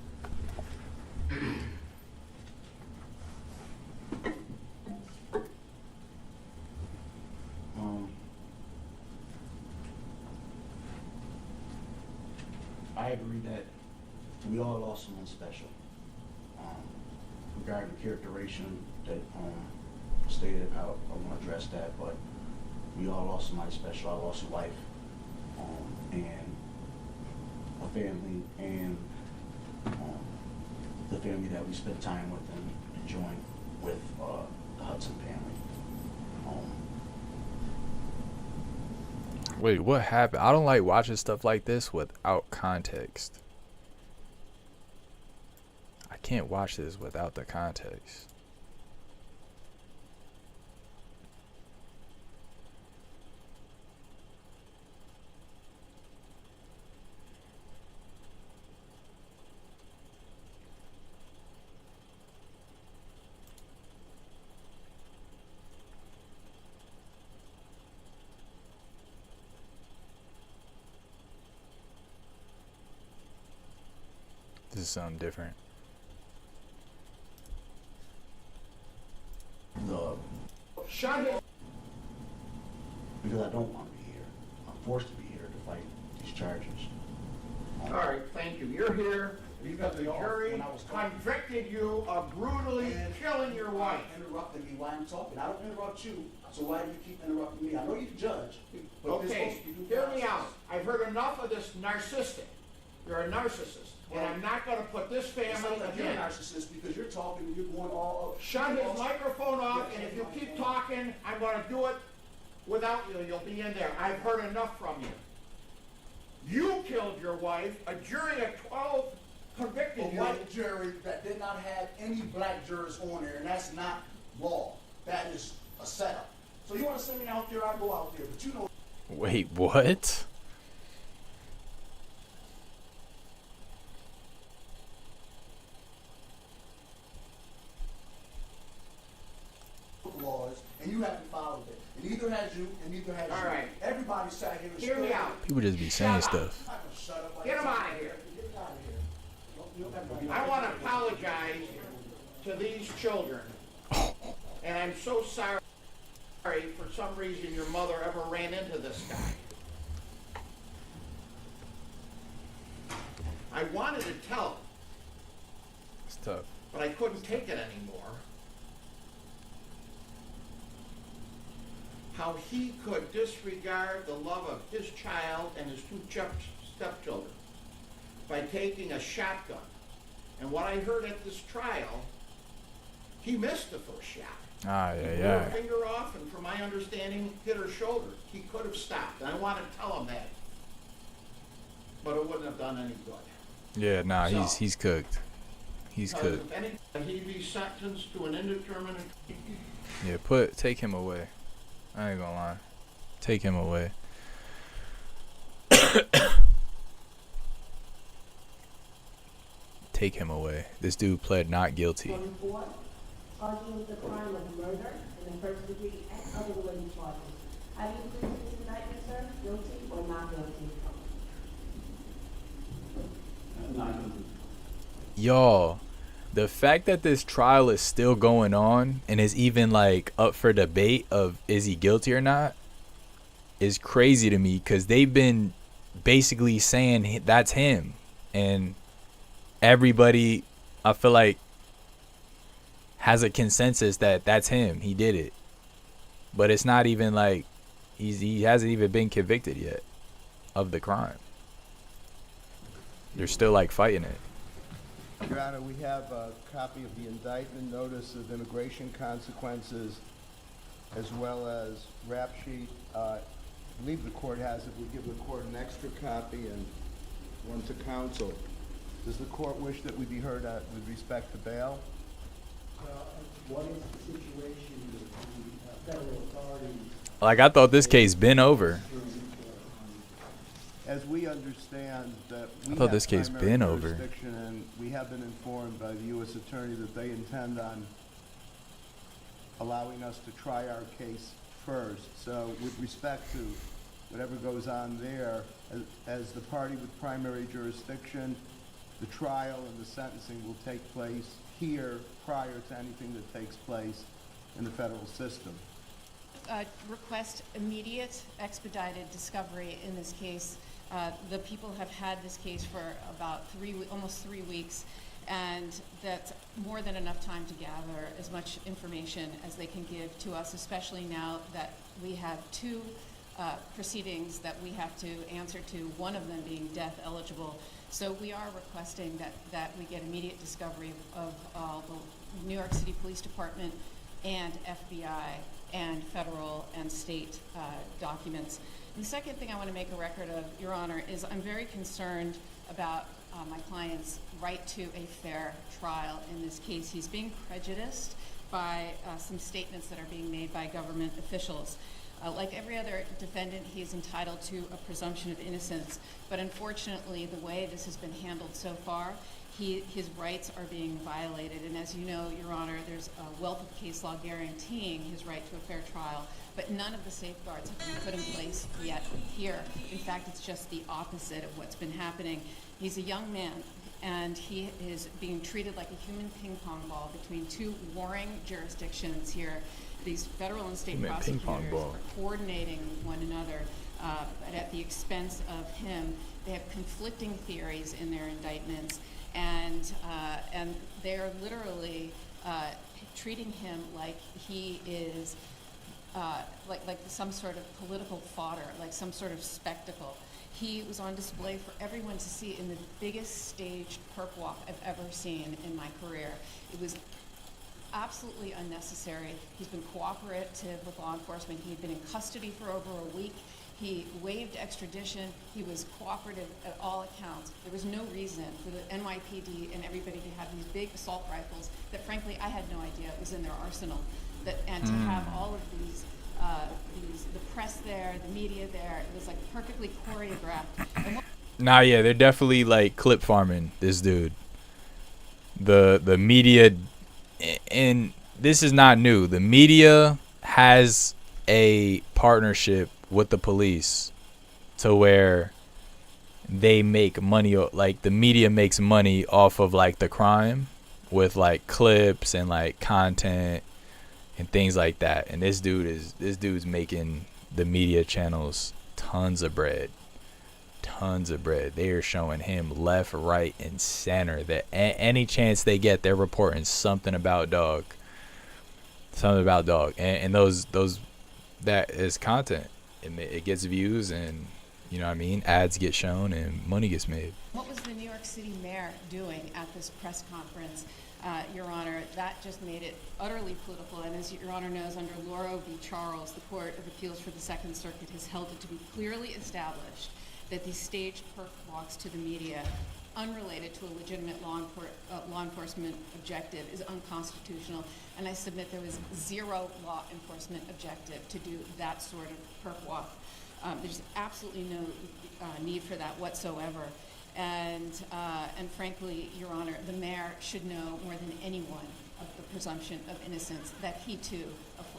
I agree that we all lost someone special. Regarding the characterization that stated how I want to address that, but we all lost somebody special. I lost a wife and a family, and the family that we spent time with and enjoying with the Hudson family. Wait, what happened? I don't like watching stuff like this without context. I can't watch this without the context. This is something different. Shut it! Because I don't want to be here. I'm forced to be here to fight these charges. All right, thank you. You're here because the jury convicted you of brutally killing your wife. Interrupting me while I'm talking. I don't interrupt you, so why do you keep interrupting me? I know you judge. But Okay, hear me out. I've heard enough of this narcissistic. You're a narcissist. And I'm not going to put this family You're a again. narcissist because you're talking and you're going all up. Shut his microphone off, and if you keep talking, I'm going to do it without you. You'll be in there. I've heard enough from you. You killed your wife. A jury of 12 convicted you. A white jury that did not have any black jurors on there, and that's not law. That is a setup. So you want to send me out there, I'll go out there. But you know. Wait, what? Laws, and you haven't followed it. And neither has you, and neither has All you. right. Everybody sat here and Hear me out. People just be saying stuff. Get him out of here. I want to apologize to these children. And I'm so sorry for some reason your mother ever ran into this guy. I wanted to tell him. It's tough. But I couldn't take it anymore. How he could disregard the love of his child and his two stepchildren by taking a shotgun. And what I heard at this trial, he missed the first shot. Ah, He yeah, blew yeah. her finger off, and from my understanding, hit her shoulder. He could have stopped, and I wanted to tell him that. But it wouldn't have done any good. Yeah, nah, So- he's cooked. He's Because cooked. if anything, he'd be sentenced to an indeterminate. Yeah, take him away. I ain't gonna lie. Take him away. Take him away. This dude pled not guilty. Charging with the crime of murder in the first degree and other related charges. How do you plead this indictment, sir? Guilty or not guilty? Not guilty. Y'all, the fact that this trial is still going on and is even like up for debate of is he guilty or not is crazy to me, because they've been basically saying that's him, and everybody, I feel like, has a consensus that that's him. He did it. But it's not even like he hasn't even been convicted yet of the crime. They're still like fighting it. Your Honor, we have a copy of the indictment, notice of immigration consequences, as well as rap sheet. I believe the court has it. We give the court an extra copy and one to counsel. Does the court wish that we be heard with respect to bail? What is the situation with the federal authorities Like, I thought this case been over. As we understand that we I thought have this case primary been over. jurisdiction, and we have been informed by the U.S. Attorney that they intend on allowing us to try our case first. So with respect to whatever goes on there, as the party with primary jurisdiction, the trial and the sentencing will take place here prior to anything that takes place in the federal system. Request immediate expedited discovery in this case. The people have had this case for about almost 3 weeks, and that's more than enough time to gather as much information as they can give to us, especially now that we have 2 proceedings that we have to answer to, one of them being death eligible. So we are requesting that we get immediate discovery of the New York City Police Department and FBI and federal and state documents. And the second thing I want to make a record of, Your Honor, is I'm very concerned about my client's right to a fair trial in this case. He's being prejudiced by some statements that are being made by government officials. Like every other defendant, he's entitled to a presumption of innocence, but unfortunately, the way this has been handled so far, his rights are being violated. And as you know, Your Honor, there's a wealth of case law guaranteeing his right to a fair trial, but none of the safeguards have been put in place yet here. In fact, it's just the opposite of what's been happening. He's a young man, and he is being treated like a human ping pong ball between 2 warring jurisdictions here. These federal and state prosecutors are coordinating with one another, but at the expense of him. They have conflicting theories in their indictments, and they're literally treating him like he is like some sort of political fodder, like some sort of spectacle. He was on display for everyone to see in the biggest staged perp walk I've ever seen in my career. It was absolutely unnecessary. He's been cooperative with law enforcement. He'd been in custody for over a week. He waived extradition. He was cooperative at all accounts. There was no reason for the NYPD and everybody to have these big assault rifles that, frankly, I had no idea was in their arsenal. And to have all of these, the press there, the media there, it was like perfectly choreographed. Nah, yeah, they're definitely like clip farming this dude. The media, and this is not new. The media has a partnership with the police to where they make money, like the media makes money off of like the crime with like clips and like content and things like that. And this dude's making the media channels tons of bread. They are showing him left, right, and center that any chance they get, they're reporting something about dog. And those that is content. It gets views, and you know what I mean, ads get shown and money gets made. What was the New York City mayor doing at this press conference, Your Honor? That just made it utterly political. And as Your Honor knows, under Lauro v. Charles, the Court of Appeals for the Second Circuit has held it to be clearly established that these staged perp walks to the media, unrelated to a legitimate law enforcement objective, is unconstitutional. And I submit there was zero law enforcement objective to do that sort of perp walk. There's absolutely no need for that whatsoever. And frankly, Your Honor, the mayor should know more than anyone of the presumption of innocence that he too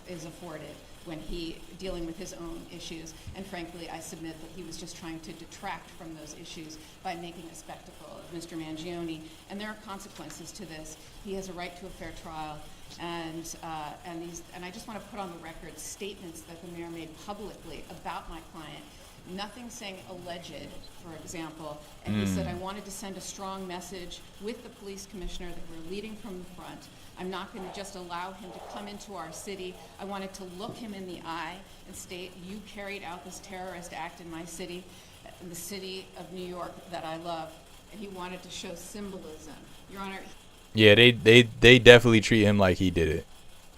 is afforded when he dealing with his own issues. And frankly, I submit that he was just trying to detract from those issues by making a spectacle of Mr. Mangione. And there are consequences to this. He has a right to a fair trial. And I just want to put on the record statements that the mayor made publicly about my client. Nothing saying alleged, for example. And he said, I wanted to send a strong message with the police commissioner that we're leading from the front. I'm not going to just allow him to come into our city. I wanted to look him in the eye and state, you carried out this terrorist act in my city, in the city of New York that I love. And he wanted to show symbolism. Your Honor. Yeah, they definitely treat him like he did it.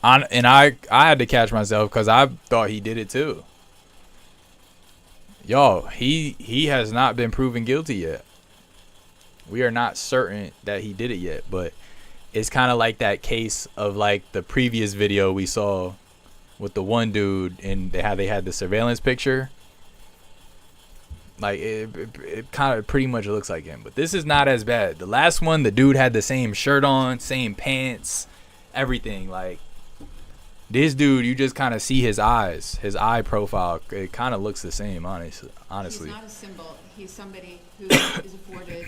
And I had to catch myself because I thought he did it too. Y'all, he has not been proven guilty yet. We are not certain that he did it yet, but it's kind of like that case of like the previous video we saw with the one dude and how they had the surveillance picture. Like it kind of pretty much looks like him, but this is not as bad. The last one, the dude had the same shirt on, same pants, everything. Like this dude, you just kind of see his eyes, his eye profile. It kind of looks the same, honestly. He's not a symbol. He's somebody who is afforded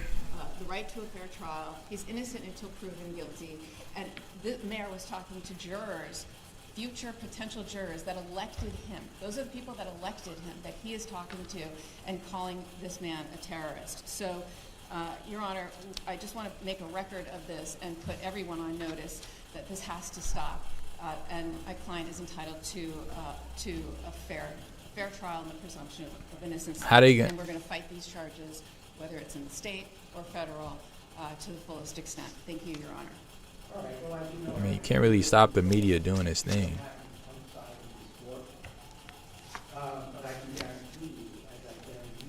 the right to a fair trial. He's innocent until proven guilty. And the mayor was talking to jurors, future potential jurors that elected him. Those are the people that elected him, that he is talking to and calling this man a terrorist. So, Your Honor, I just want to make a record of this and put everyone on notice that this has to stop. And my client is entitled to a fair trial and the presumption of innocence. How do you get? And we're going to fight these charges, whether it's in the state or federal, to the fullest extent. Thank you, Your Honor. I mean, you can't really stop the media doing its thing.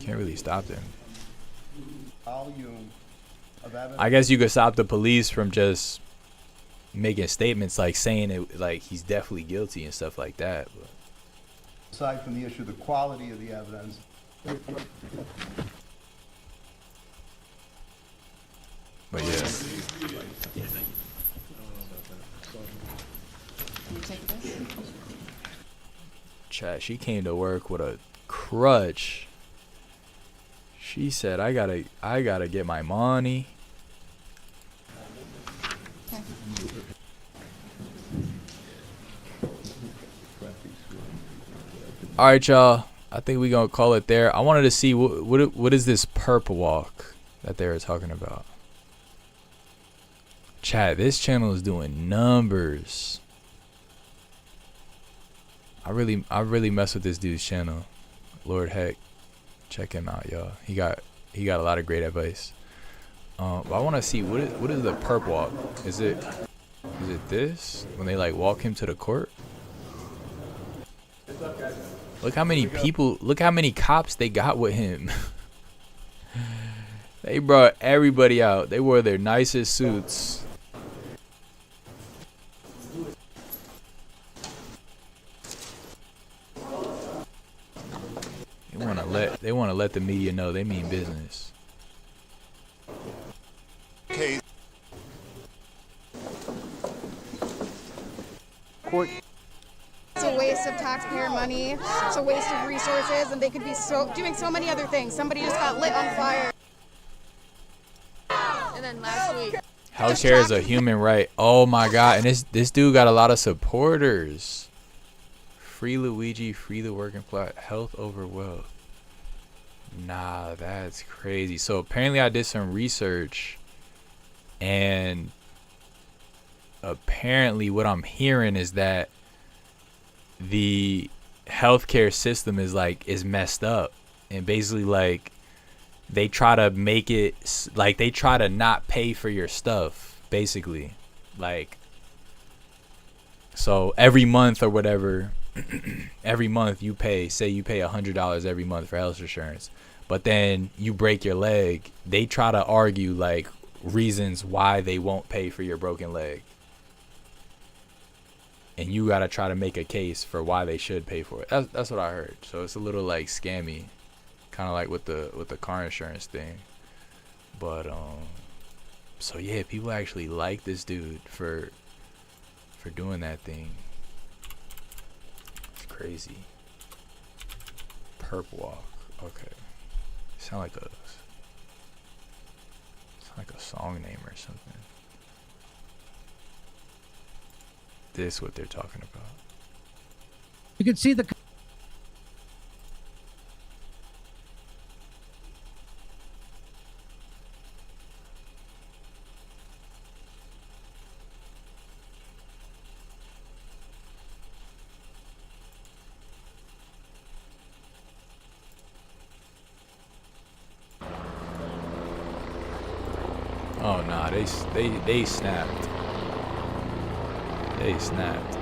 Can't really stop them. I guess you could stop the police from just making statements like saying it, like he's definitely guilty and stuff like that. But. Aside from the issue of the quality of the evidence. But yeah. Chat, she came to work with a crutch. She said, I gotta get my money. All right, y'all. I think we gonna call it there. I wanted to see what is this perp walk that they were talking about. Chat, this channel is doing numbers. I really mess with this dude's channel. Lord Heck, check him out, y'all. He got a lot of great advice. But I want to see what is the perp walk? Is it this when they like walk him to the court? Look how many people. Look how many cops they got with him. They brought everybody out. They wore their nicest suits. They want to let the media know they mean business. Okay. It's a waste of taxpayer money. It's a waste of resources, and they could be doing so many other things. Somebody just got lit on fire. And then last week. Healthcare is a human right. Oh my God! And this dude got a lot of supporters. Free Luigi, free the working class, health over wealth. Nah, that's crazy. So apparently I did some research, and apparently what I'm hearing is that the healthcare system is messed up, and basically like they try to make it like they try to not pay for your stuff, basically. Like, so every month or whatever, every month you pay, say you pay $100 every month for health insurance, but then you break your leg, they try to argue like reasons why they won't pay for your broken leg, and you gotta try to make a case for why they should pay for it. That's what I heard. So it's a little like scammy, kind of like with the car insurance thing. But so yeah, people actually like this dude for doing that thing. It's crazy. Perp walk. Okay. Sound like a song name or something. This what they're talking about. You can see the. Oh nah, they snapped. They snapped.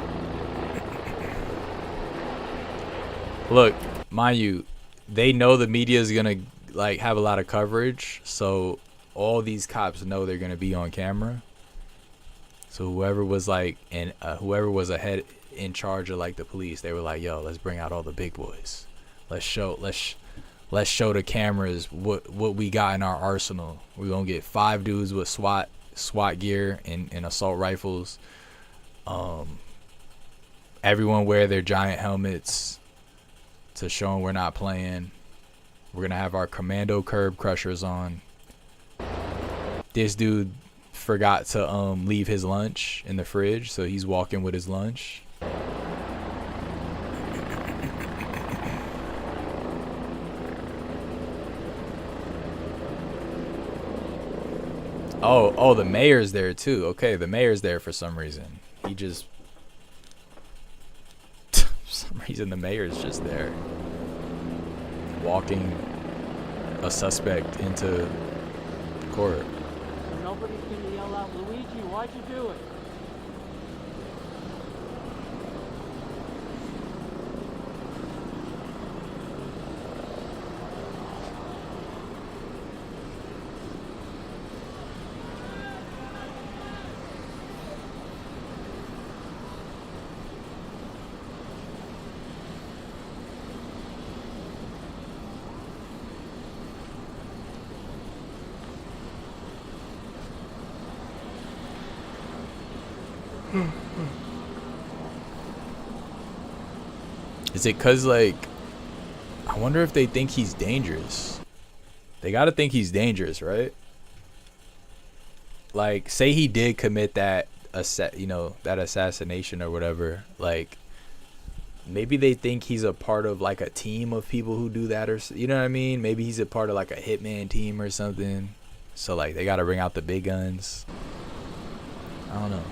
Look, mind you, they know the media is gonna like have a lot of coverage, so all these cops know they're gonna be on camera. So whoever was like, and whoever was ahead in charge of like the police, they were like, yo, let's bring out all the big boys. Let's show the cameras what we got in our arsenal. We're gonna get 5 dudes with SWAT gear and assault rifles. Everyone wear their giant helmets to show them we're not playing. We're gonna have our commando curb crushers on. This dude forgot to leave his lunch in the fridge, so he's walking with his lunch. Oh, the mayor's there too. Okay, the mayor's there for some reason. He just for some reason the mayor's just there, walking a suspect into court. Nobody's gonna yell out, Luigi, why'd you do it? Is it cause like, I wonder if they think he's dangerous. They gotta think he's dangerous, right? Like, say he did commit that that assassination or whatever. Like, maybe they think he's a part of like a team of people who do that, or you know what I mean? Maybe he's a part of like a hitman team or something. So like they gotta bring out the big guns. I don't know.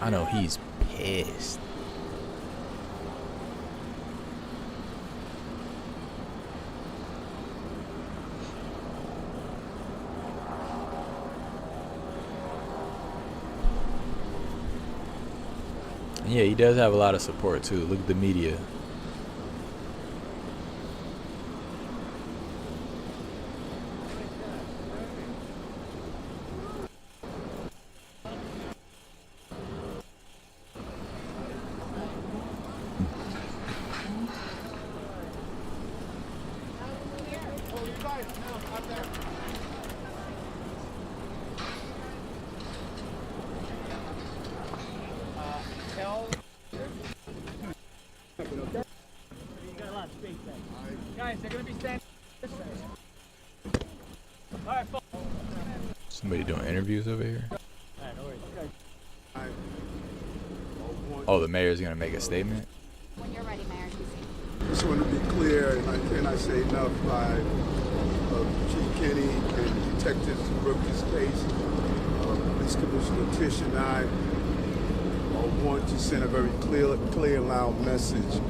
I know he's pissed. Yeah, he does have a lot of support too. Look at the media. Somebody doing interviews over here? Oh, the mayor's gonna make a statement? When you're ready, Mayor. Just want to be clear, and I cannot say enough by Chief Kenny and detectives who wrote this case. Police Commissioner Tish and I want to send a very clear and loud message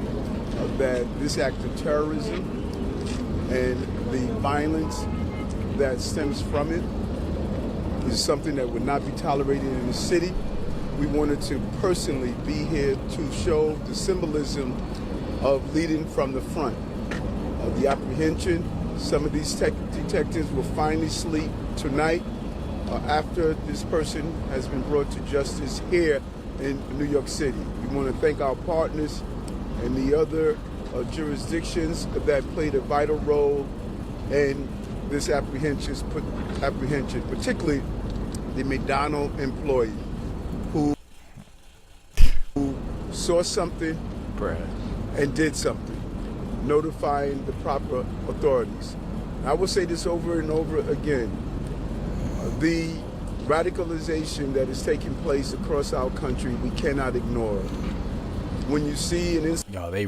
that this act of terrorism and the violence that stems from it is something that would not be tolerated in the city. We wanted to personally be here to show the symbolism of leading from the front. The apprehension, some of these detectives will finally sleep tonight after this person has been brought to justice here in New York City. We want to thank our partners and the other jurisdictions that played a vital role in this apprehension, particularly the McDonald's employee who saw something and did something, notifying the proper authorities. I will say this over and over again. The radicalization that is taking place across our country, we cannot ignore. When you see an incident, they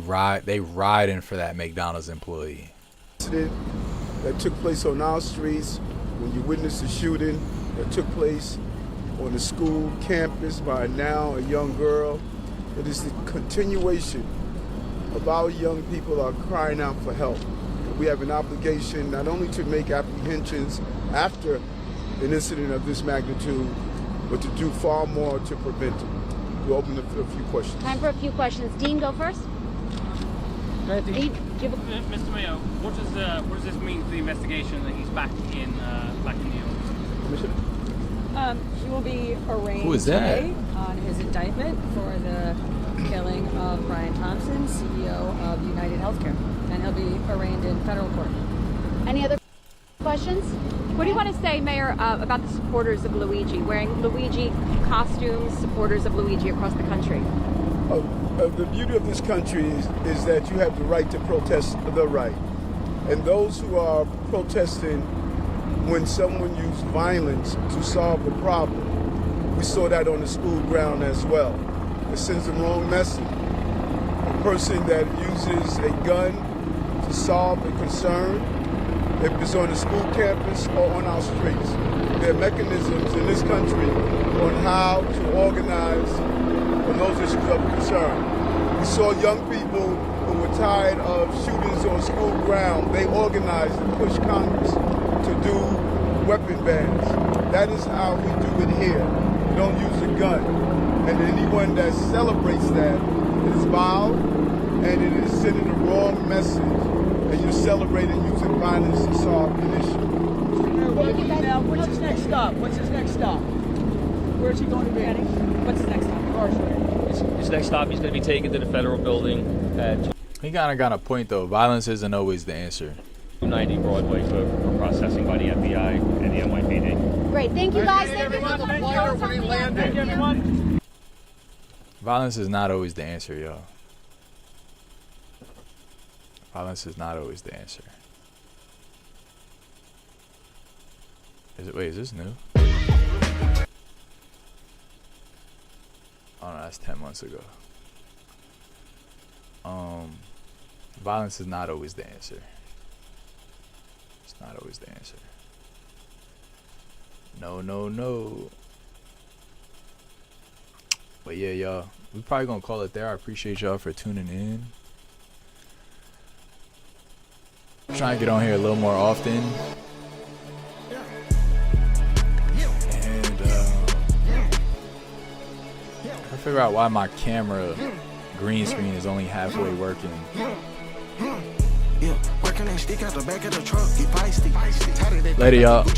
riding for that McDonald's employee. That took place on our streets, when you witness a shooting that took place on a school campus by now a young girl, it is the continuation of our young people are crying out for help. We have an obligation not only to make apprehensions after an incident of this magnitude, but to do far more to prevent it. We'll open a few questions. Time for a few questions. Dean, go first. Mr. Mayo, what does this mean for the investigation that he's back in New York? He will be arraigned Who is that? today on his indictment for the killing of Brian Thompson, CEO of United Healthcare, and he'll be arraigned in federal court. Any other questions? What do you want to say, Mayor, about the supporters of Luigi, wearing Luigi costumes, supporters of Luigi across the country? The beauty of this country is that you have the right to protest the right. And those who are protesting when someone used violence to solve a problem, we saw that on the school ground as well. It sends the wrong message. A person that uses a gun to solve a concern, if it's on the school campus or on our streets, there are mechanisms in this country on how to organize on those issues of concern. We saw young people who were tired of shootings on school ground. They organized and pushed Congress to do weapon bans. That is how we do it here. We don't use a gun. And anyone that celebrates that, it is vile and it is sending the wrong message. And you're celebrating using violence to solve an issue. What's his next stop? What's his next stop? Where's he going to be? What's his next stop? His next stop, he's going to be taken to the federal building at He kind of got a point though. Violence isn't always the answer. 290 Broadway for processing by the FBI and the NYPD. Great, thank you guys. Thank you, everyone. Violence is not always the answer, yo. Violence is not always the answer. Wait, is this new? Oh no, that's 10 months ago. Violence is not always the answer. It's not always the answer. No. But yeah, y'all, we probably gonna call it there. I appreciate y'all for tuning in. I'm trying to get on here a little more often. And I figure out why my camera green screen is only halfway working. Working and stick out the back of the truck, get feisty. Later, y'all.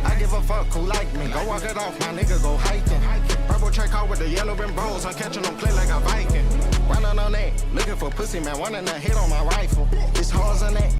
I give a fuck who like me. Go walk it off, my nigga go hiking. Purple track car with the yellow rim bros. I'm catching them play like a Viking. Running on that, looking for pussy, man. One in the head on my rifle. It's hard on that.